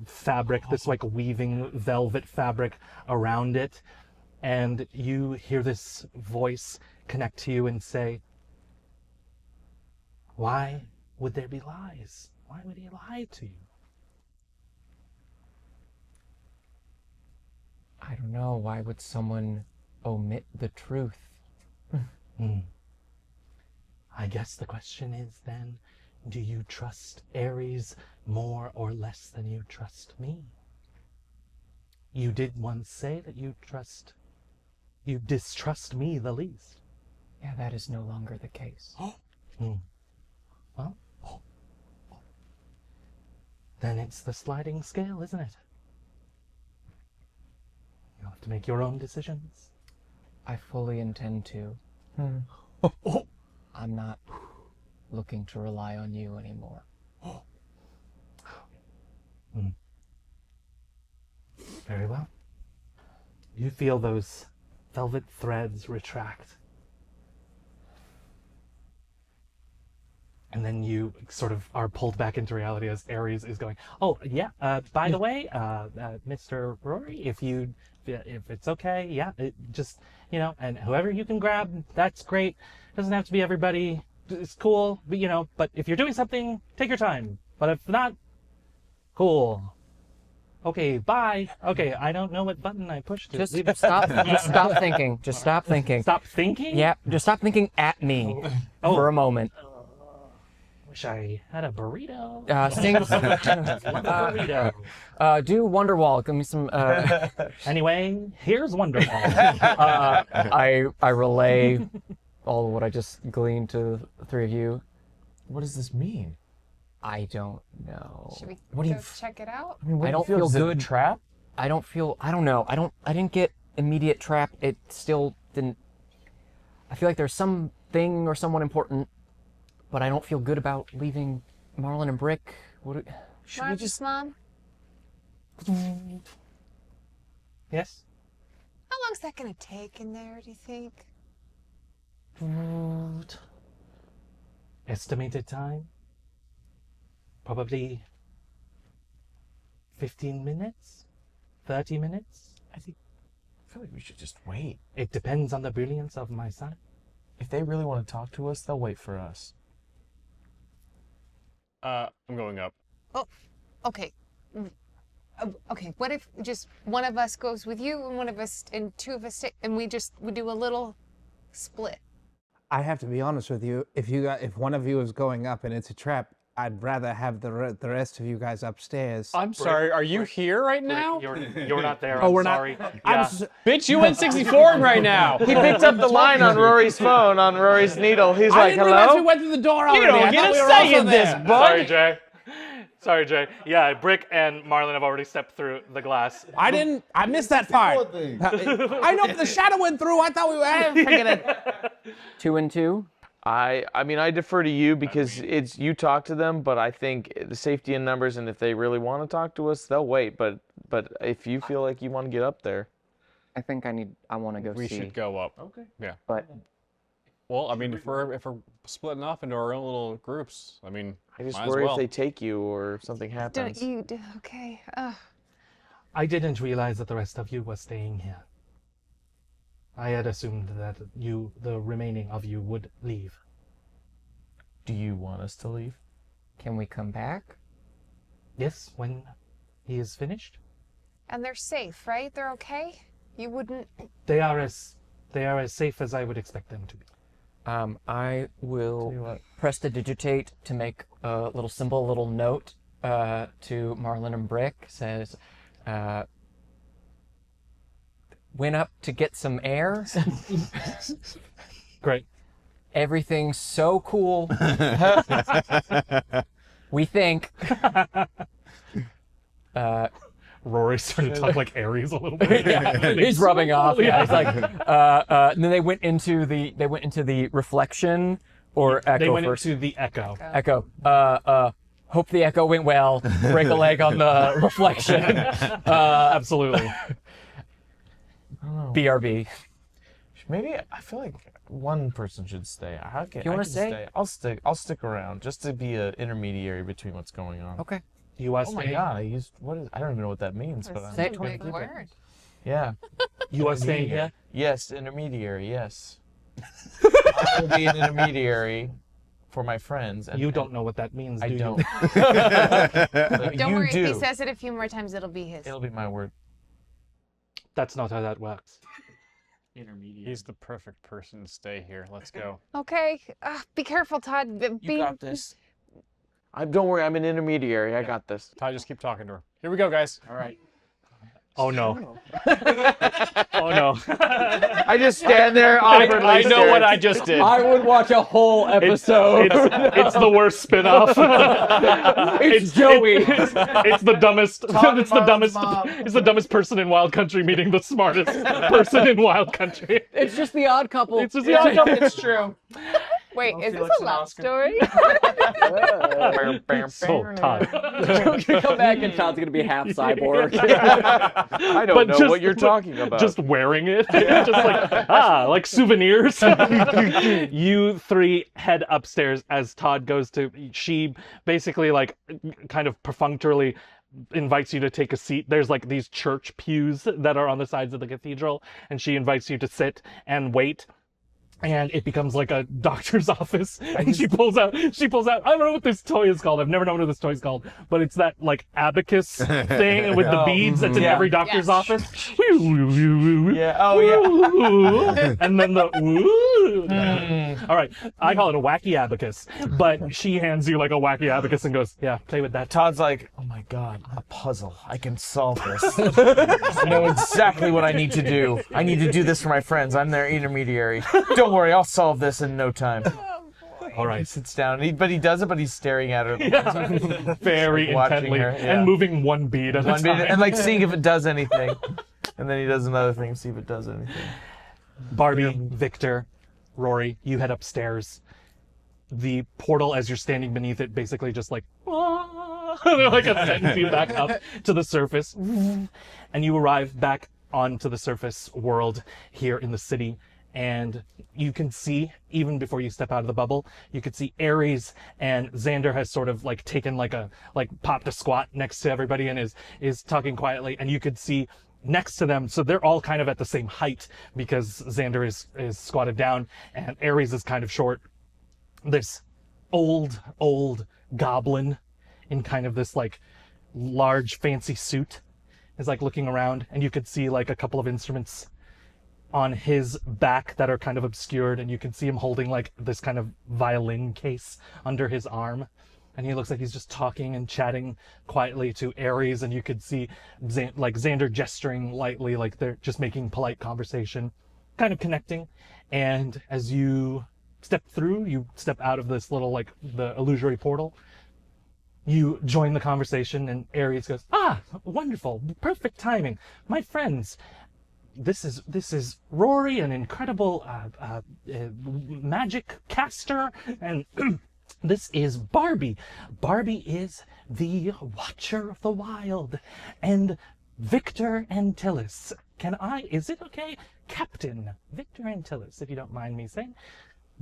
fabric, this like weaving velvet fabric around it, and you hear this voice connect to you and say, why would there be lies? Why would he lie to you? I don't know. Why would someone omit the truth? I guess the question is then, do you trust Ares more or less than you trust me? You did once say that you distrust me the least. Yeah, that is no longer the case. Well, then it's the sliding scale, isn't it? You'll have to make your own decisions. I fully intend to. I'm not looking to rely on you anymore. Very well. You feel those velvet threads retract. And then you sort of are pulled back into reality as Ares is going, oh, yeah, by the way, Mr. Rory, if it's okay, yeah, just, and whoever you can grab, that's great. Doesn't have to be everybody. It's cool, but if you're doing something, take your time. But if not, cool. Okay, bye. Okay, I don't know what button I pushed. Just stop thinking. Just stop thinking. Stop thinking? Yeah, just stop thinking at me for a moment. Wish I had a burrito. Sing. Burrito. Do Wonderwall. Give me some. Anyway, here's Wonderful. I relay all of what I just gleaned to the three of you. What does this mean? I don't know. Should we What do go you check it out? I mean, what I do you don't feel Is it a good. trap? I don't know. I didn't get immediate trap. It still didn't. I feel like there's something or someone important, but I don't feel good about leaving Marlon and Brick. Should we just... Mom? Yes? How long's that gonna take in there, do you think? Estimated time? Probably 15 minutes? 30 minutes? I feel like we should just wait. It depends on the brilliance of my son. If they really want to talk to us, they'll wait for us. I'm going up. Oh, okay. Okay, what if just one of us goes with you and one of us and two of us stay, and we do a little split? I have to be honest with you. If one of you is going up and it's a trap, I'd rather have the rest of you guys upstairs. I'm sorry, are you here right now? You're not there. Oh, I'm we're not- sorry. I'm Yeah. Bitch, you went 64 right now. He picked up the line on Rory's phone, on Rory's needle. He's like, didn't realize we hello? went through the door already. You don't I get thought a we were say also in this, there. bud. Sorry, Jay. Sorry, Jay. Yeah, Brick and Marlon have already stepped through the glass. I missed that part. I know, but the shadow went through. I thought we were, forget it. 2 and 2. I mean, I defer to you because it's you talk to them, but I think the safety in numbers, and if they really want to talk to us, they'll wait. But if you feel like you want to get up there, I think I want to go We see. should go up. Okay. Yeah. But Well, I mean, if we're splitting off into our own little groups, I mean, I just might as worry well. if they take you or something Don't happens. you? Okay. I didn't realize that the rest of you were staying here. I had assumed that the remaining of you, would leave. Do you want us to leave? can we come back? Yes, when he is finished. And they're safe, right? They're okay? You wouldn't... They are as safe as I would expect them to be. I will prestidigitate to make a little symbol, a little note to Marlon and Brick. Says, went up to get some air. Great. Everything's so cool. We think. Rory's starting to talk like Ares a little bit. Yeah, he's rubbing off. Yeah, he's like. And then they went into the reflection or echo. They went first. into the echo. Echo. Hope the echo went well. Break a leg on the reflection. Absolutely. BRB. Maybe I feel like one person should stay. You wanna stay? I'll stick around just to be an intermediary between what's going on. Okay. You want Oh to my stay? god! I don't even know what that means, but That's Say a it I'm gonna big keep it. word. Yeah. You are staying here? Yes, intermediary. Yes. I will be an intermediary for my friends. And, You don't know what that means, do I you? don't. But Don't you worry, do. if he says it a few more times, it'll be his. It'll be my word. That's not how that works. He's the perfect person to stay here. Let's go. Okay, be careful, Todd. You got this. Don't worry, I'm an intermediary. I got this. Ty, just keep talking to her. Here we go, guys. All right. Oh no. Oh no. I just stand there awkwardly. I know what I just did. I would watch a whole episode. It's the worst spin-off. It's Joey. It's the dumbest. It's the dumbest. It's the dumbest person in Wild Country meeting the smartest person in Wild Country. It's just the Odd Couple. It's just the Odd Couple. It's true. Wait, is this Felix a and love Oscar. story? So Todd. Come back and Todd's gonna be half cyborg. I don't know what you're talking about. Just wearing it. Just like souvenirs. You three head upstairs as Todd goes to. She basically kind of perfunctorily invites you to take a seat. There's like these church pews that are on the sides of the cathedral, and she invites you to sit and wait. And it becomes like a doctor's office. And she pulls out, I don't know what this toy is called. I've never known what this toy is called. But it's that like abacus thing with the beads that's in every doctor's office. Yeah. Oh yeah. And then the woo. All right. I call it a wacky abacus. But she hands you like a wacky abacus and goes, yeah, play with that. Todd's like, oh my god, a puzzle. I can solve this. I know exactly what I need to do. I need to do this for my friends. I'm their intermediary. Don't worry, I'll solve this in no time. All right. He sits down, but he does it, but he's staring at her. Very watching intently her, yeah. and moving one bead at a time. And like seeing if it does anything. And then he does another thing, see if it does anything. Barbie, Victor, Rory, you head upstairs. The portal, as you're standing beneath it, basically just like ascends you back up to the surface. And you arrive back onto the surface world here in the city. And you can see, even before you step out of the bubble, you can see Ares and Xander has sort of like taken popped a squat next to everybody and is talking quietly. And you could see next to them, so they're all kind of at the same height because Xander is squatted down and Ares is kind of short. This old goblin in kind of this like large fancy suit is like looking around, and you could see like a couple of instruments on his back that are kind of obscured, and you can see him holding like this kind of violin case under his arm, and he looks like he's just talking and chatting quietly to Ares, and you could see Xander gesturing lightly, like they're just making polite conversation, kind of connecting. And as you step out of this little like the illusory portal, you join the conversation, and Ares goes, wonderful, perfect timing, my friends. This is Rory, an incredible magic caster, and this is Barbie. Barbie is the Watcher of the Wild, and Victor Antilles. Is it okay? Captain Victor Antilles, if you don't mind me saying.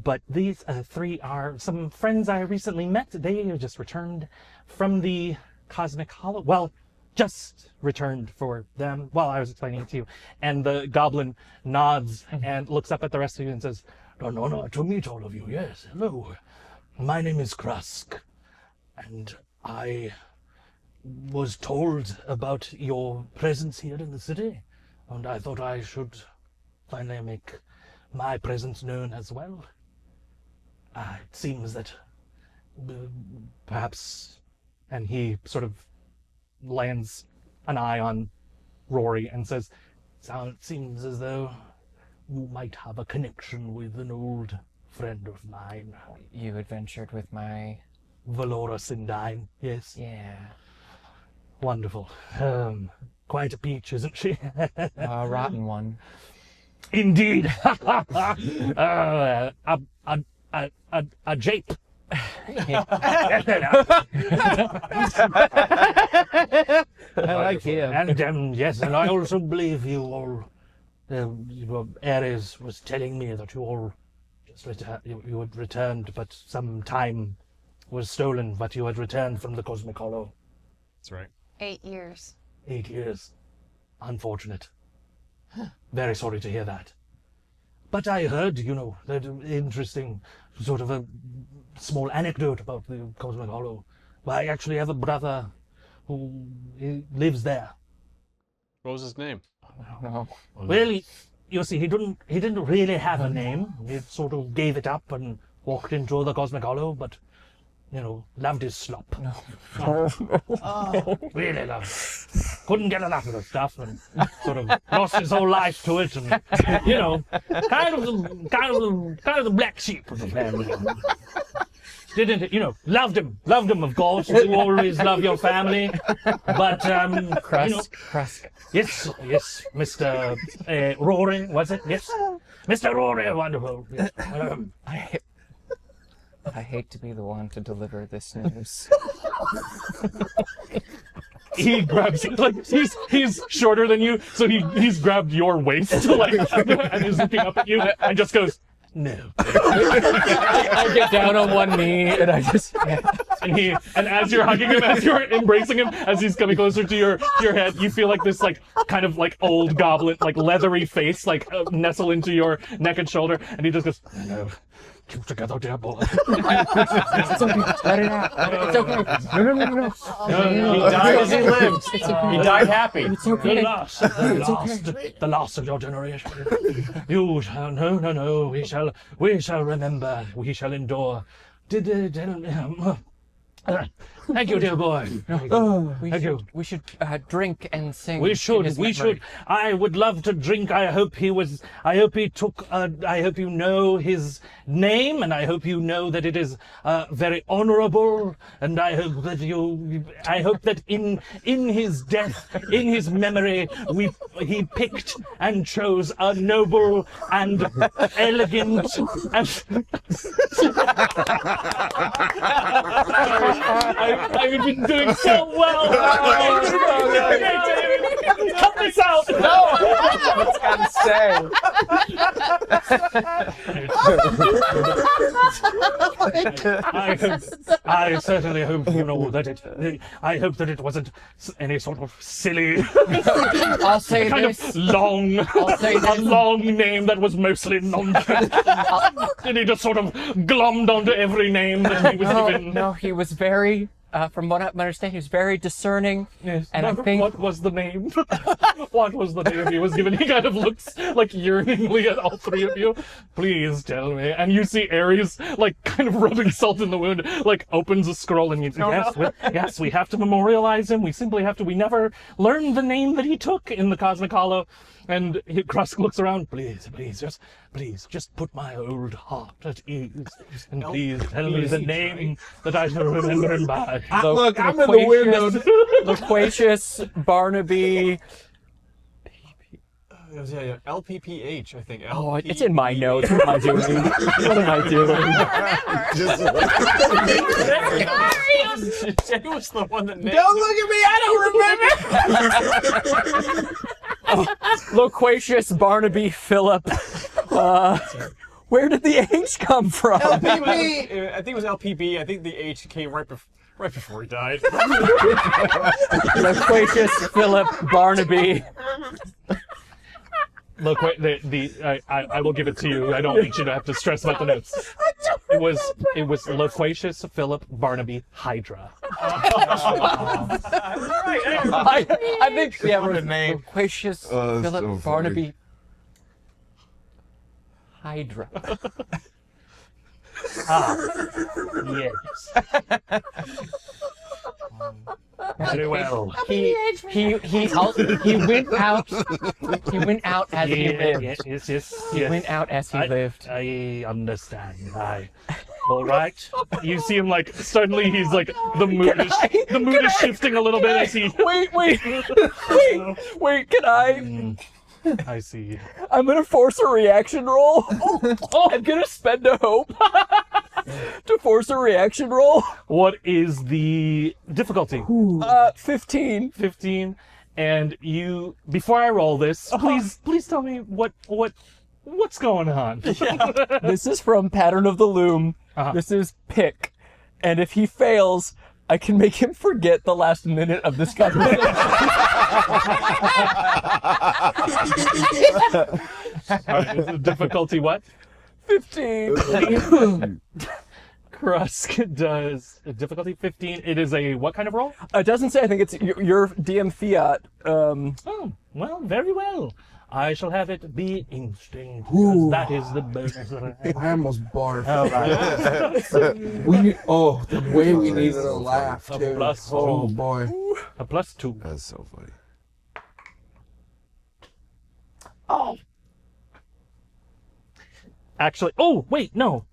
But these three are some friends I recently met. They have just returned from the Cosmic Hollow. Well, just returned for them while I was explaining it to you. And the goblin nods and looks up at the rest of you and says, no, to meet all of you, yes, hello. My name is Krusk, and I was told about your presence here in the city, and I thought I should finally make my presence known as well. It seems that perhaps, and he sort of lands an eye on Rory and says, it seems as though you might have a connection with an old friend of mine. You adventured with my... Valora Sindine, yes. Yeah. Wonderful. Quite a peach, isn't she? A rotten one. Indeed. A jape. I like him. And yes, and I also believe you all Ares was telling me that you had returned, but some time was stolen, but you had returned from the Cosmic Hollow. That's right. 8 years. 8 years. Unfortunate. Very sorry to hear that. But I heard, that interesting sort of a small anecdote about the Cosmic Hollow. I actually have a brother who lives there. What was his name? No. Well, you see, he didn't really have a name. He sort of gave it up and walked into the Cosmic Hollow, but, loved his slop. Really loved it. Couldn't get enough of the stuff and sort of lost his whole life to it and, kind of the black sheep of the family. Didn't, loved him, of course. You always love your family. But, Krusk. Yes, Mr. Rory, was it? Yes. Mr. Rory, wonderful. Yes. I hate to be the one to deliver this news. He grabs, he's shorter than you, so he's grabbed your waist, and is looking up at you, and just goes, no. I get down on one knee, and I just... And as you're hugging him, as you're embracing him, as he's coming closer to your head, you feel like this, kind of old goblin, leathery face, nestle into your neck and shoulder, and he just goes, no. Keep together, dear boy. It's okay. Let it out. It's okay. No. He died as he lived. He died happy. It's okay. The last of your generation. You shall no. We shall remember. We shall endure. Thank you, dear boy. We should drink and sing. We should. I would love to drink. I hope you know his name, and I hope you know that it is very honorable, and I hope that in his death, in his memory, he picked and chose a noble and elegant and I've been doing so well. Cut this out. No, it's gotta stay. I certainly hope I hope that it wasn't any sort of silly. I'll say kind this. of long. I'll say this. A long name that was mostly nonsense. And he just sort of glommed onto every name that he was given. No, he was very. From what I understand, he was very discerning. Yes. And I think... What was the name? What was the name he was given? He kind of looks yearningly at all three of you. Please tell me. And you see Ares kind of rubbing salt in the wound, opens a scroll and yes, we have to memorialize him. We simply have to. We never learned the name that he took in the Cosmic Hollow. And Krusk looks around. Please, just put my old heart at ease. And please tell me the name that I shall remember him by. Look, I'm in the window. Loquacious Barnaby. Yeah, LPPH, I think. Oh, it's in my notes. What am I doing? Jay was the one that named Don't look at me. I don't remember. Loquacious Barnaby Phillip. Where did the H come from? LPB. I think it was LPB. I think the H came right before he died. Loquacious Phillip Barnaby. Look, wait, I will give it to you. I don't want you to have to stress about the notes. It was Loquacious Philip Barnaby Hydra. I think we have a name. Loquacious Philip Barnaby Hydra. Yes. Very well. He went out. He went out as he lived. Yes. He went out as he lived. I understand. All right. You see him suddenly he's the mood is shifting a little bit as he. Wait! Can I? I see. I'm gonna force a reaction roll. I'm gonna spend a hope to force a reaction roll. What is the difficulty? 15. 15. And you, before I roll this, please tell me what's going on. This is from Pattern of the Loom. This is Pick. And if he fails, I can make him forget the last minute of this conversation. Difficulty what? 15. Krusk does difficulty 15. It is a what kind of roll? It doesn't say. I think it's your DM fiat. Oh, well, very well. I shall have it be instinct, because that is the bonus that I have. I almost barfed. All right. The way we needed a laugh, A too. plus Oh, two. boy. A +2. That's so funny. Oh. Actually, oh, wait, no.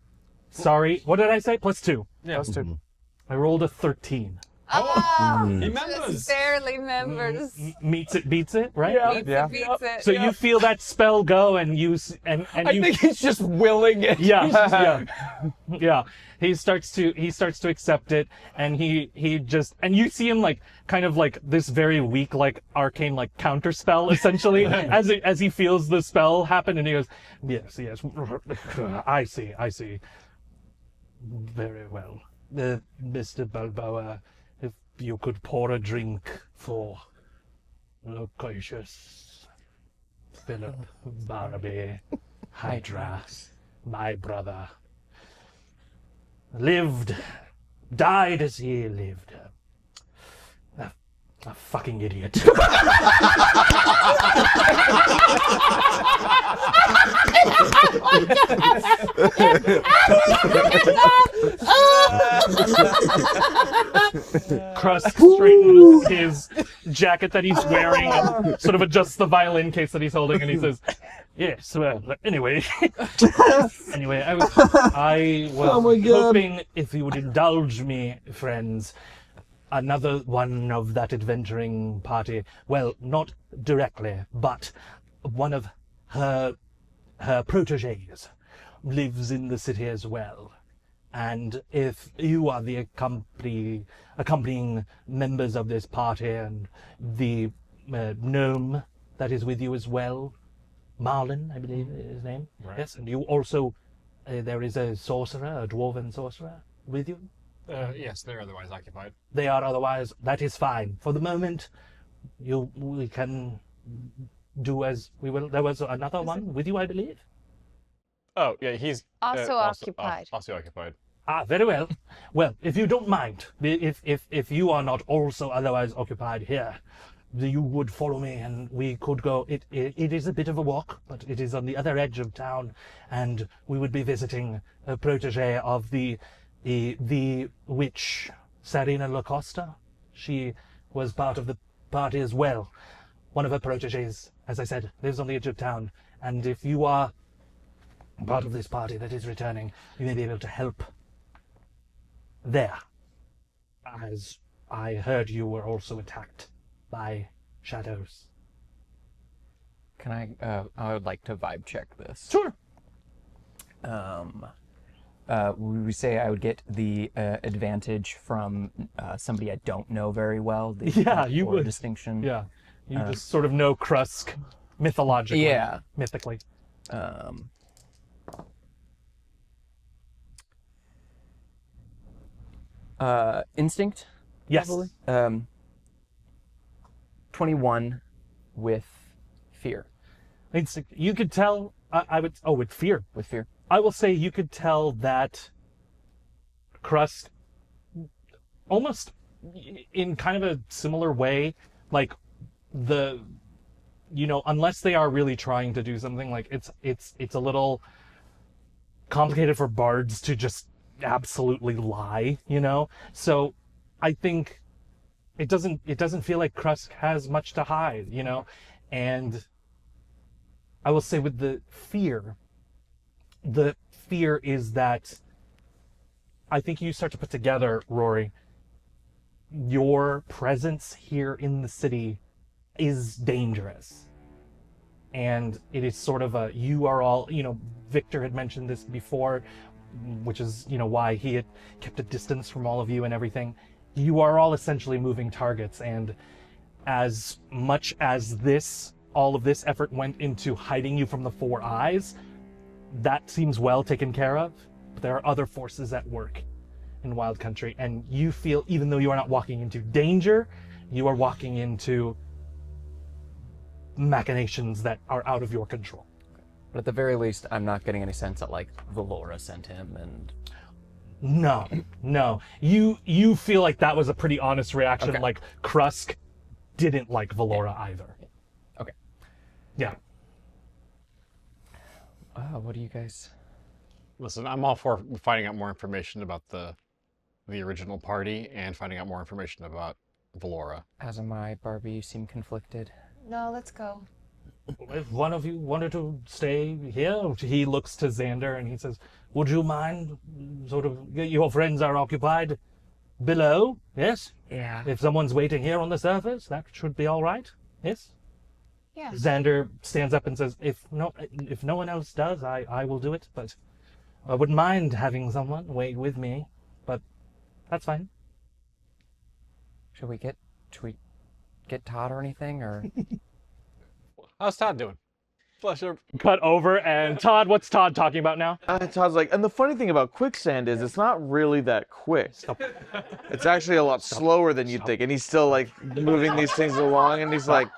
Sorry, what did I say? +2. Yeah, us too. I rolled a 13. Oh, He just members. barely members. Meets it, beats it, right? Beats it. So you feel that spell go, and you I think he's just willing it. yeah. He starts to accept it, and he just, and you see him like kind of like this very weak like arcane like counter spell essentially as he feels the spell happen, and he goes, yes, I see, very well, Mr. Balboa, if you could pour a drink for Loquacious Philip Barnaby Hydra, my brother. Died as he lived. A fucking idiot. Krusk straightens his jacket that he's wearing and sort of adjusts the violin case that he's holding, and he says, yes, well, anyway. I was hoping if you would indulge me, friends, another one of that adventuring party. Well, not directly, but one of her protégés lives in the city as well. And if you are the accompanying members of this party, and the gnome that is with you as well, Marlin, I believe is his name. Right. Yes, and you also, there is a sorcerer, a dwarven sorcerer with you. Yes, they're otherwise occupied. They are otherwise. That is fine. For the moment, we can do as we will. There was another one with you, I believe. Oh, yeah, he's Also occupied. Also occupied. Ah, very well. Well, if you don't mind, if you are not also otherwise occupied here, you would follow me, and we could go. It is a bit of a walk, but it is on the other edge of town, and we would be visiting a protege of the witch, Sarina Lacosta. She was part of the party as well. One of her proteges, as I said, lives on the edge of town, and if you are part of this party that is returning, you may be able to help there. As I heard you were also attacked by shadows. Can I would like to vibe check this. Sure. We say I would get the advantage from somebody I don't know very well. Yeah, you would. Distinction. Yeah. You just sort of know Krusk mythologically. Yeah. Mythically. Instinct? Yes. Probably. 21 with fear. Instinct. You could tell, with fear. With fear. I will say you could tell that Krusk, almost in kind of a similar way, like unless they are really trying to do something, like it's a little complicated for bards to just absolutely lie, So I think it doesn't feel like Krusk has much to hide, and I will say with the fear is that I think you start to put together, Rory, your presence here in the city is dangerous. And it is sort of you are all, Victor had mentioned this before, which is, why he had kept a distance from all of you and everything. You are all essentially moving targets, and as much as all of this effort went into hiding you from the Four Eyes, that seems well taken care of. But there are other forces at work in Wild Country, and you feel, even though you are not walking into danger, you are walking into machinations that are out of your control. But at the very least, I'm not getting any sense that like Valora sent him and. No. You feel like that was a pretty honest reaction. Okay. Like Krusk didn't like Valora either. Okay. Yeah. What do you guys? Listen, I'm all for finding out more information about the original party and finding out more information about Valora. As am I, Barbie. You seem conflicted. No, let's go. If one of you wanted to stay here, he looks to Xander and he says, would you mind your friends are occupied below, yes? Yeah. If someone's waiting here on the surface, that should be all right, yes? Yeah. Xander stands up and says, if no one else does, I will do it, but I wouldn't mind having someone wait with me, but that's fine. Should we get Todd or anything, or? How's Todd doing? Pleasure. Cut over, and Todd, what's Todd talking about now? Todd's like, and the funny thing about quicksand is it's not really that quick. It's actually a lot slower than you'd think, and he's still like moving these things along, and he's like,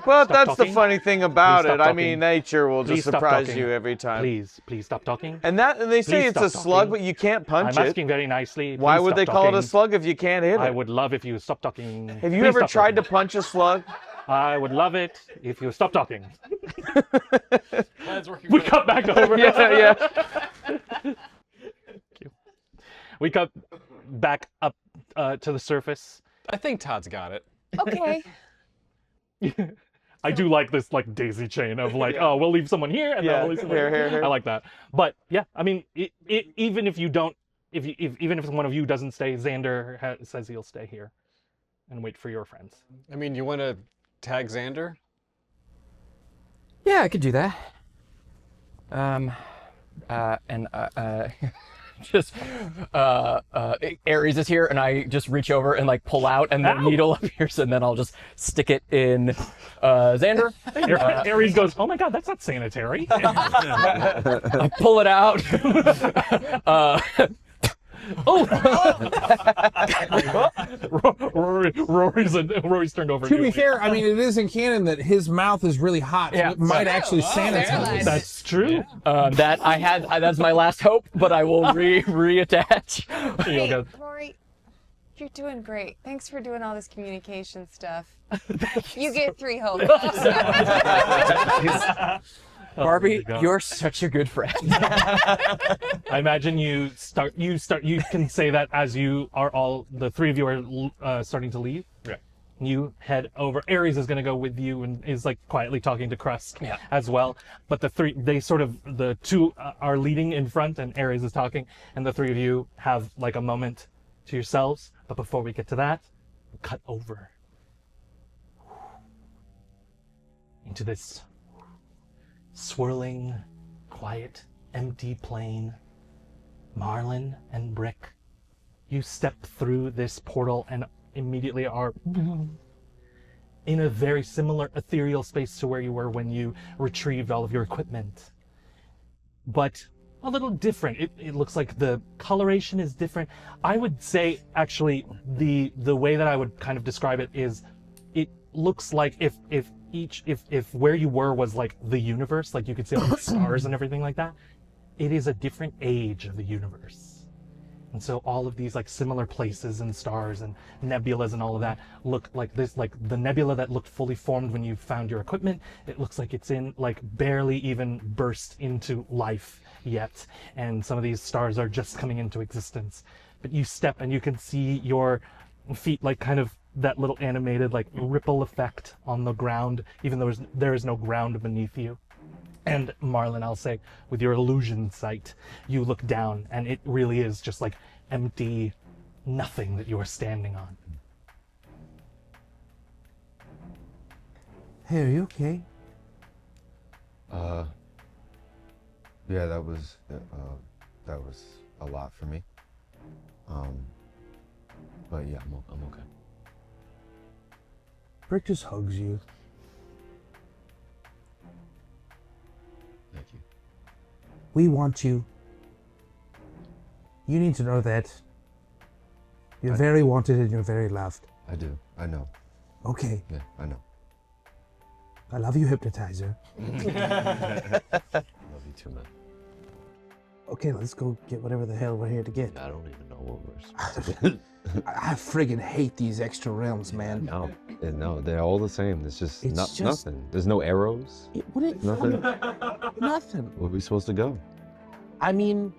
well, that's the funny thing about it. I mean, nature will just surprise you every time. Please stop talking. And they say it's a slug, but you can't punch it. I'm asking very nicely. Why would they call it a slug if you can't hit it? I would love if you stop talking. Have you ever tried to punch a slug? I would love it if you stop talking. Plan's working We cut back over. Yeah. We cut back up to the surface. I think Todd's got it. Okay. I do like this like daisy chain of like, oh, we'll leave someone here and then we'll leave someone here. I like that. But yeah, I mean, even if you don't, even if one of you doesn't stay, Xander says he'll stay here and wait for your friends. I mean, you want to tag Xander? Yeah, I could do that. Just Ares is here, and I just reach over and like pull out, and the needle appears, and then I'll just stick it in Xander. Ares goes, oh my god, that's not sanitary. I pull it out. Rory's turned over. To be fair, I mean, it isn't canon that his mouth is really hot. So it might actually sanitize. That's true. That's my last hope, but I will reattach. Hey, Rory, you're doing great. Thanks for doing all this communication stuff. You get 3 hopes. Barbie, you're such a good friend. I imagine you can say that as you are the 3 of you are starting to leave. Yeah. You head over. Ares is going to go with you and is like quietly talking to Krusk as well. But the 2 are leading in front and Ares is talking, and the 3 of you have like a moment to yourselves. But before we get to that, we'll cut over into this swirling, quiet, empty plain. Marlin and Brick, you step through this portal and immediately are in a very similar ethereal space to where you were when you retrieved all of your equipment. But a little different. It looks like the coloration is different. I would say, actually, the way that I would kind of describe it is, it looks like if where you were was like the universe, like you could see all the stars and everything like that, it is a different age of the universe. And so all of these like similar places and stars and nebulas and all of that look like this, like the nebula that looked fully formed when you found your equipment, it looks like it's in like barely even burst into life yet. And some of these stars are just coming into existence. But you step and you can see your feet like kind of that little animated like ripple effect on the ground, even though there is no ground beneath you. And Marlin, I'll say, with your illusion sight, you look down and it really is just like empty nothing that you are standing on. Hey, are you okay? Yeah, that was a lot for me. But yeah, I'm okay. Brick just hugs you. Thank you. We want you. You need to know that. You're very wanted and you're very loved. I do. I know. Okay. Yeah, I know. I love you, Hypnotizer. Love you too, man. Okay, let's go get whatever the hell we're here to get. I don't even know what we're. I friggin' hate these extra realms, man. No, they're all the same. It's just, It's just- nothing. There's no arrows. Nothing. Nothing. Where are we supposed to go? I mean,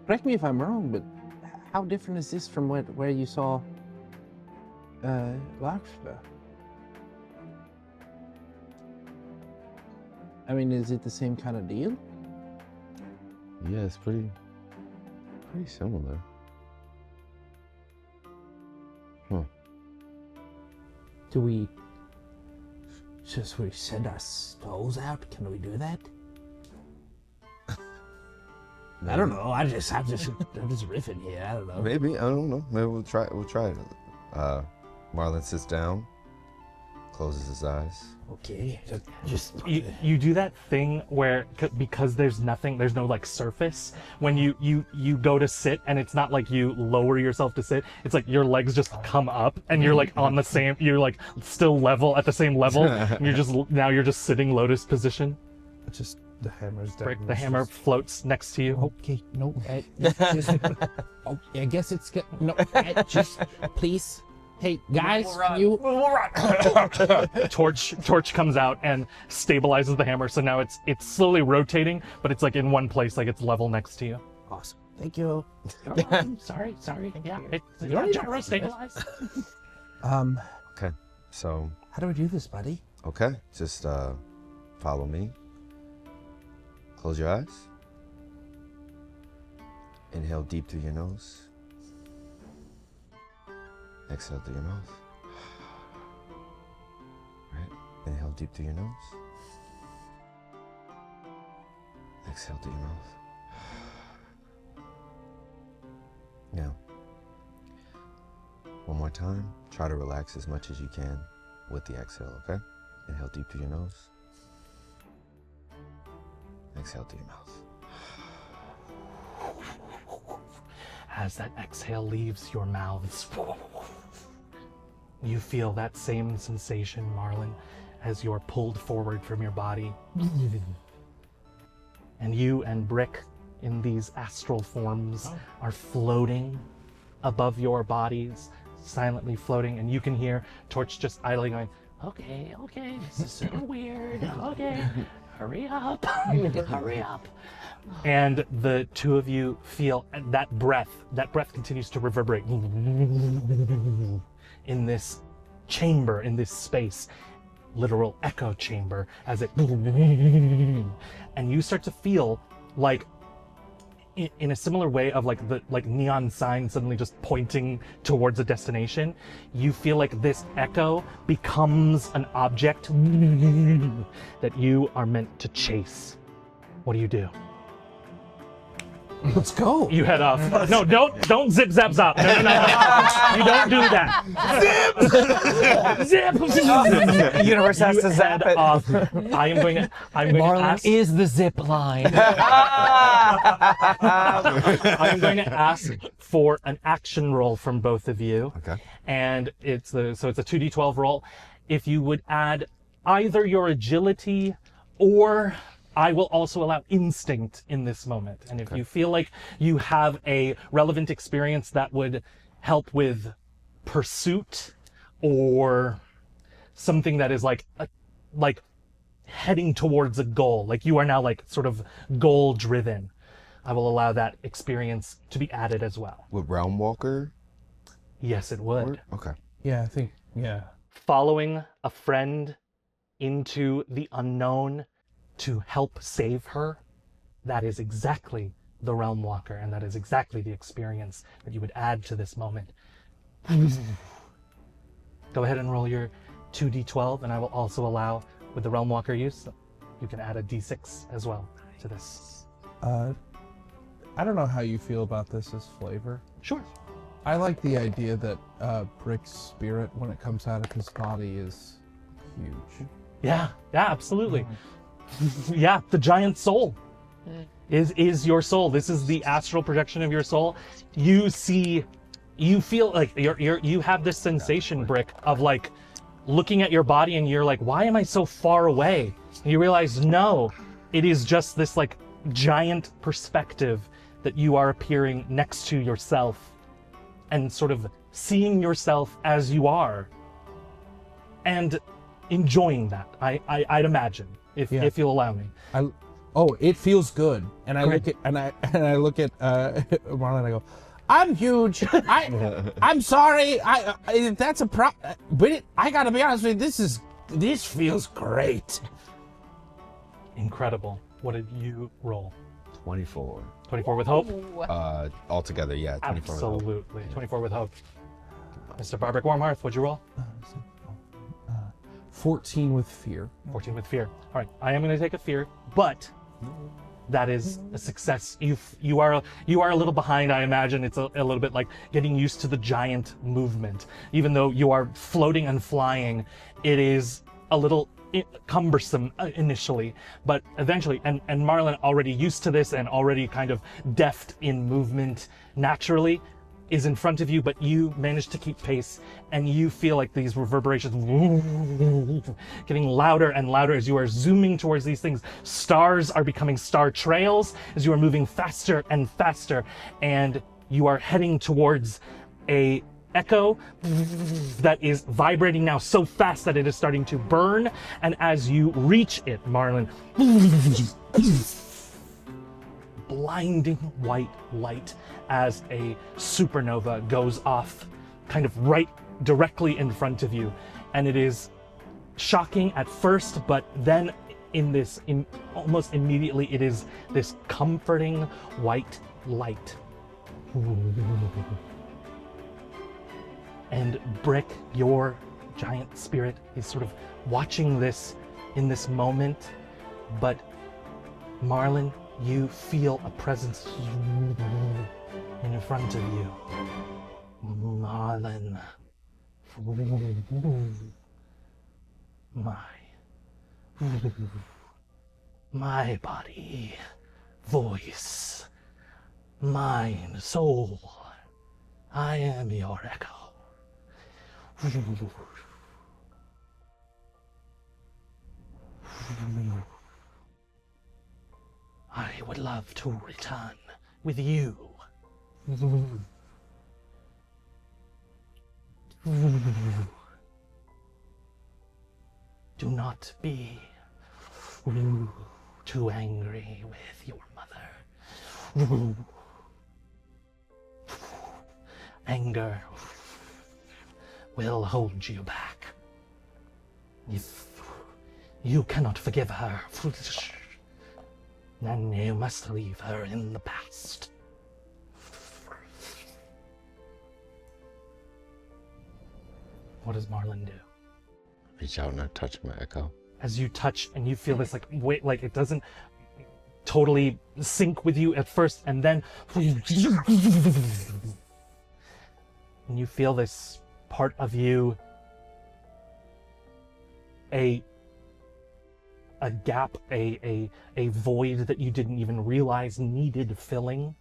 correct me if I'm wrong, but how different is this from where you saw Larkspur? I mean, is it the same kind of deal? Yeah, it's pretty similar. Do we send our souls out? Can we do that? I don't know. I'm just riffing here. I don't know. Maybe, I don't know. Maybe we'll try it. Marlon sits down, closes his eyes. Okay. Just You do that thing where because there's no like surface when you go to sit, and it's not like you lower yourself to sit, it's like your legs just come up and you're like on the same, you're like still level at the some level and you're just sitting lotus position. just the hammer's down. The hammer floats next to you. Okay, no, I guess it's good. No, just please. Hey guys, can you? Torch comes out and stabilizes the hammer, so now it's slowly rotating, but it's like in one place, like it's level next to you. Awesome. Thank you. Sorry. Yeah, you're gyro stabilized. Okay, so How do we do this, buddy? okay, just follow me. Close your eyes. Inhale deep through your nose. Exhale through your mouth. Right. Inhale deep through your nose. Exhale through your mouth. Now, one more time. Try to relax as much as you can with the exhale, okay? Inhale deep through your nose. Exhale through your mouth. As that exhale leaves your mouths, you feel that same sensation, Marlon, as you're pulled forward from your body. And you and Brick, in these astral forms, are floating above your bodies, silently floating, and you can hear Torch just idly going, okay, this is super weird, okay, hurry up, hurry up. And the two of you feel that breath continues to reverberate in this chamber, in this space, literal echo chamber, as it, and you start to feel like, in a similar way of like the neon sign suddenly just pointing towards a destination, you feel like this echo becomes an object that you are meant to chase. What do you do? Let's go. You head off. No, don't zip zap zop. No. You don't do that. Zip. The universe has to zap it. I'm going to Marlon ask. is the zip line. I'm going to ask for an action roll from both of you. Okay. And it's a 2d12 roll. If you would add either your agility, or I will also allow instinct in this moment. And if you feel like you have a relevant experience that would help with pursuit, or something that is like heading towards a goal, like you are now like sort of goal driven, I will allow that experience to be added as well. Would Realm Walker Yes, it would. work? Okay. Yeah, I think. Yeah. Following a friend into the unknown to help save her, that is exactly the Realm Walker, and that is exactly the experience that you would add to this moment. Go ahead and roll your 2d12, and I will also allow, with the Realm Walker use, you can add a d6 as well to this. I don't know how you feel about this as flavor. Sure. I like the idea that Brick's spirit, when it comes out of his body, is huge. Yeah, absolutely. Yeah, the giant soul is your soul. This is the astral projection of your soul. You feel like you have this sensation, Brick, of like looking at your body and you're like, why am I so far away? And you realize, no, it is just this like giant perspective that you are appearing next to yourself and sort of seeing yourself as you are and enjoying that. I'd imagine, if you'll allow me. It feels good. And I Great. look at Marlon and I go, I'm huge. I'm sorry. That's a but I gotta be honest with you. This feels great. Incredible. What did you roll? 24. 24 with hope? Altogether, yeah, 24 with hope. Absolutely. 24 with hope. Mr. Barbrick Warmhearth, what'd you roll? 14 with fear. 14 with fear. All right, I am going to take a fear, but that is a success. You are a little behind, I imagine. It's a little bit like getting used to the giant movement. Even though you are floating and flying, it is a little cumbersome initially, but eventually, and Marlon, already used to this and already kind of deft in movement naturally, is in front of you, but you manage to keep pace, and you feel like these reverberations getting louder and louder as you are zooming towards these things. Stars are becoming star trails as you are moving faster and faster, and you are heading towards a echo that is vibrating now so fast that it is starting to burn, and as you reach it, Marlon, blinding white light as a supernova goes off kind of right directly in front of you, and it is shocking at first, but then almost immediately it is this comforting white light. And Brick, your giant spirit, is sort of watching this in this moment, but Marlon, you feel a presence in front of you. Marlon. My body, voice, mind, soul. I am your echo. I would love to return with you. Do not be too angry with your mother. Anger will hold you back. If you cannot forgive her, then you must leave her in the past. What does Marlon do? Reach out and I touch my echo. As you touch and you feel this like weight, like it doesn't totally sync with you at first, and then and you feel this part of you, a gap, a void that you didn't even realize needed filling.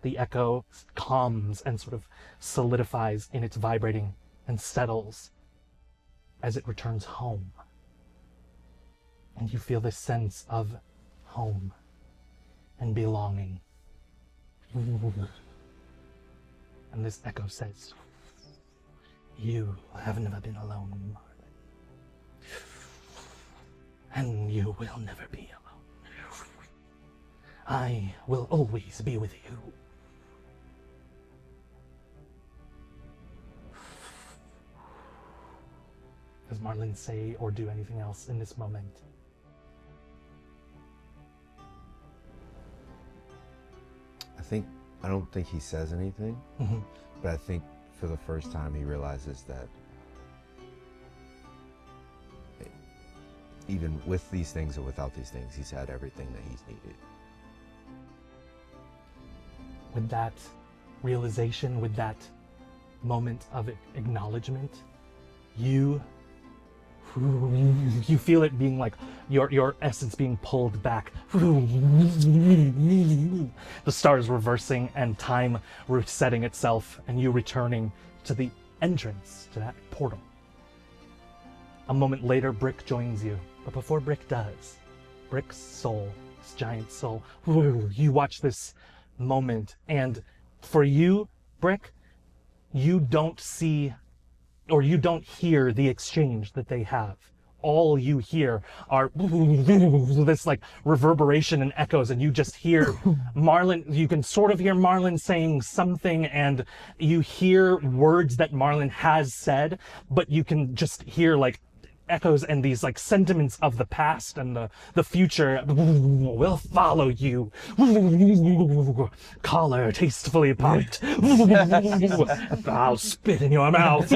The echo calms and sort of solidifies in its vibrating and settles as it returns home. And you feel this sense of home and belonging. And this echo says, you have never been alone, Marlon. And you will never be alone. I will always be with you. Does Marlon say or do anything else in this moment? I don't think he says anything, but I think for the first time he realizes that even with these things or without these things, he's had everything that he's needed. with that realization, with that moment of acknowledgement, you feel it being like your essence being pulled back. The stars reversing and time resetting itself, and you returning to the entrance to that portal. A moment later, Brick joins you. But before Brick does, Brick's soul, this giant soul, you watch this moment, and for you, Brick, you don't see or you don't hear the exchange that they have. All you hear are this like reverberation and echoes, and you just hear Marlon. You can sort of hear Marlon saying something, and you hear words that Marlon has said, but you can just hear like echoes and these like sentiments of the past and the future. Will follow you. Collar tastefully popped. I'll spit in your mouth.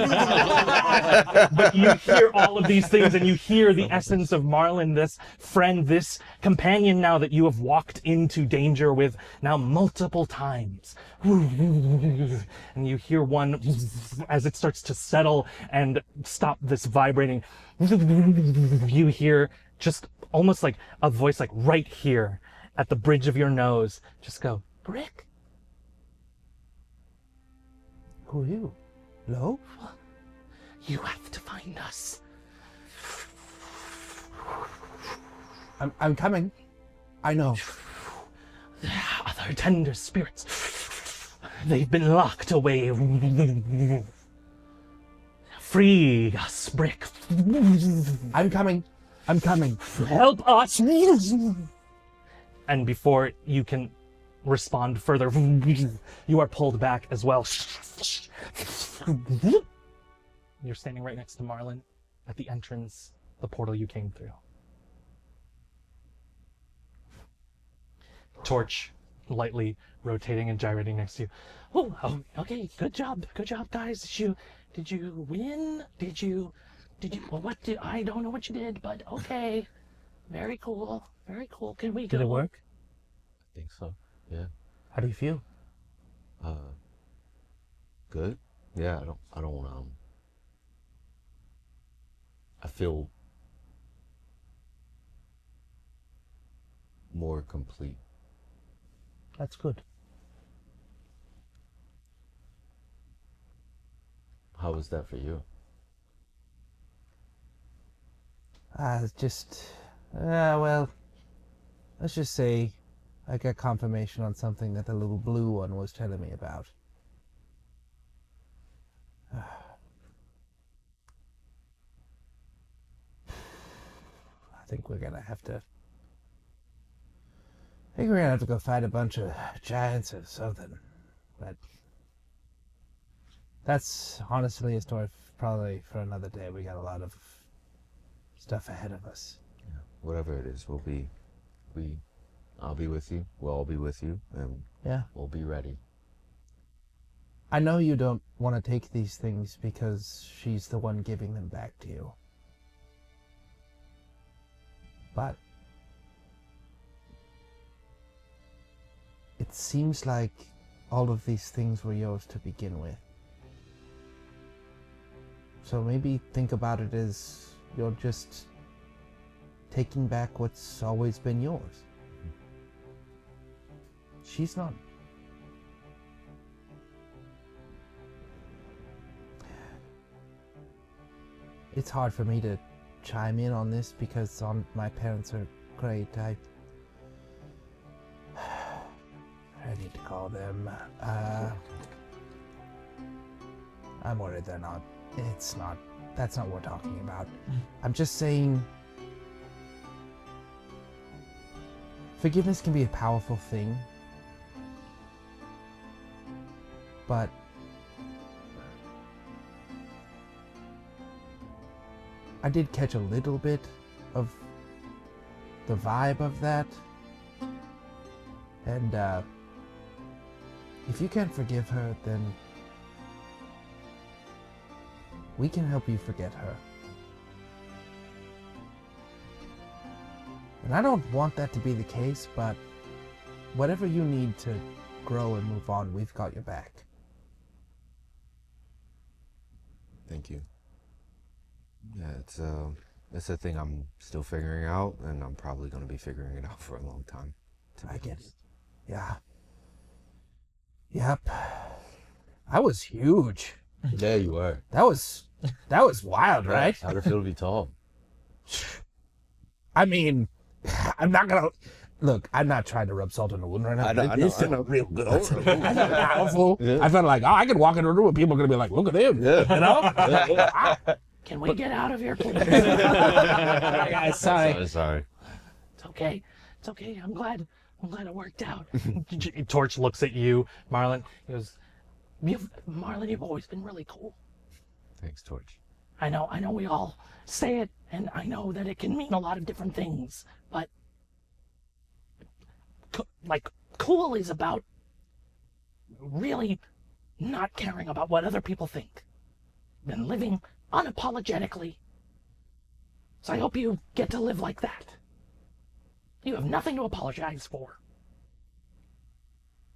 But you hear all of these things, and you hear the essence of Marlon, this friend, this companion now that you have walked into danger with now multiple times. And you hear one as it starts to settle and stop this vibrating. You hear just almost like a voice like right here at the bridge of your nose just go, Brick? Who are you? Lo? You have to find us. I'm coming. I know. There are other tender spirits. They've been locked away. Free us, Brick. I'm coming. I'm coming. Help us. And before you can respond further, you are pulled back as well. You're standing right next to Marlon at the entrance, the portal you came through. Torch lightly rotating and gyrating next to you. Oh, okay, good job, guys. Did you win? Well, I don't know what you did, but okay. Very cool. Can we go? Did it work? I think so. Yeah. How do you feel? Good. Yeah. I don't. I feel more complete. That's good. How was that for you? Well, let's just say I got confirmation on something that the little blue one was telling me about. I think we're gonna have to go fight a bunch of giants or something. But that's honestly a story probably for another day. We got a lot of stuff ahead of us. Yeah. Whatever it is, I'll be with you. We'll all be with you, and Yeah. we'll be ready. I know you don't want to take these things because she's the one giving them back to you. But it seems like all of these things were yours to begin with. So maybe think about it as you're just taking back what's always been yours. She's not. It's hard for me to chime in on this because my parents are great. I need to call them. I'm worried they're not. It's not. That's not what we're talking about. I'm just saying forgiveness can be a powerful thing, but I did catch a little bit of the vibe of that. And if you can't forgive her, then we can help you forget her. And I don't want that to be the case, but whatever you need to grow and move on, we've got your back. Thank you. Yeah, it's a thing I'm still figuring out, and I'm probably going to be figuring it out for a long time. I get it. Yeah. Yep. I was huge. Yeah, you were. That was wild, right? How'd it feel to be tall? I mean, I'm not gonna look. I'm not trying to rub salt in the wound right now. I know, but I know, it felt I know. real good. I felt powerful. Yeah. I felt like, I could walk in the room and people are gonna be like, look at him. Yeah. You know? Can we get out of here, please? Sorry, guys. Sorry. Sorry. It's okay. It's okay. I'm glad it worked out. Torch looks at you, Marlon. He goes, Marlon, you've always been really cool. Thanks, Torch. I know we all say it, and I know that it can mean a lot of different things, but cool is about really not caring about what other people think and living unapologetically. So I hope you get to live like that. You have nothing to apologize for.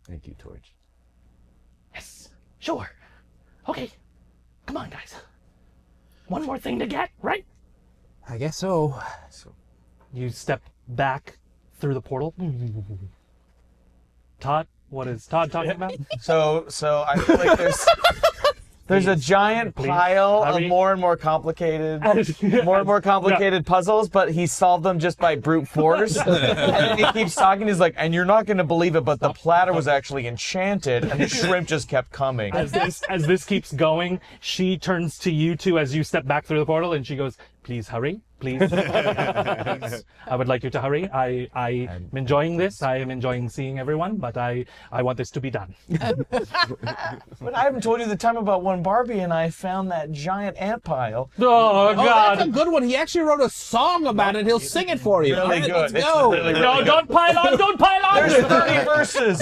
Thank you, Torch. Yes, sure. Okay, come on, guys. One more thing to get, right? I guess so. You step back through the portal. Todd, what is Todd talking about? So I feel like there's a giant pile of hurry. more and more complicated puzzles, but he solved them just by brute force. And then he keeps talking. He's like, and you're not going to believe it, but the platter was actually enchanted, and the shrimp just kept coming. As this keeps going, she turns to you two as you step back through the portal, and she goes, "Please hurry, please. Please. I would like you to hurry. I am enjoying this. I am enjoying seeing everyone, but I want this to be done." But I haven't told you the time about when Barbie and I found that giant ant pile. Oh Oh, God! that's a good one. He actually wrote a song about it. He'll sing it for you. Really All right, good. let's It's go. really, really No, good. don't pile on! Don't pile on! There's 30 verses.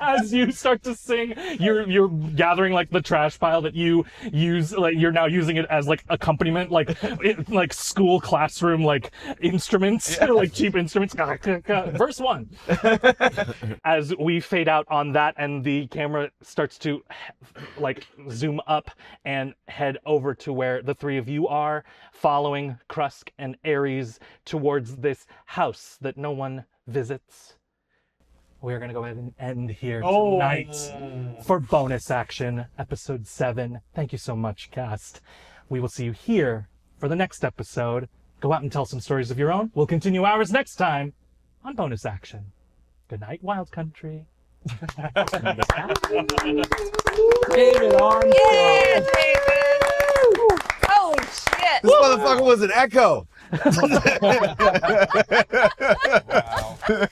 As you start to sing, you're gathering like the trash pile that you use, like you're now using it as like accompaniment, like school classroom like instruments, like cheap instruments. Verse 1. As we fade out on that, and the camera starts to like zoom up and head over to where the three of you are, following Krusk and Ares towards this house that no one visits. We're going to go ahead and end here tonight for bonus action, episode 7. Thank you so much, cast. We will see you here for the next episode. Go out and tell some stories of your own. We'll continue ours next time on bonus action. Good night, Wild Country. David Armstrong. Yeah, David! Oh, shit! This motherfucker was an echo. Wow.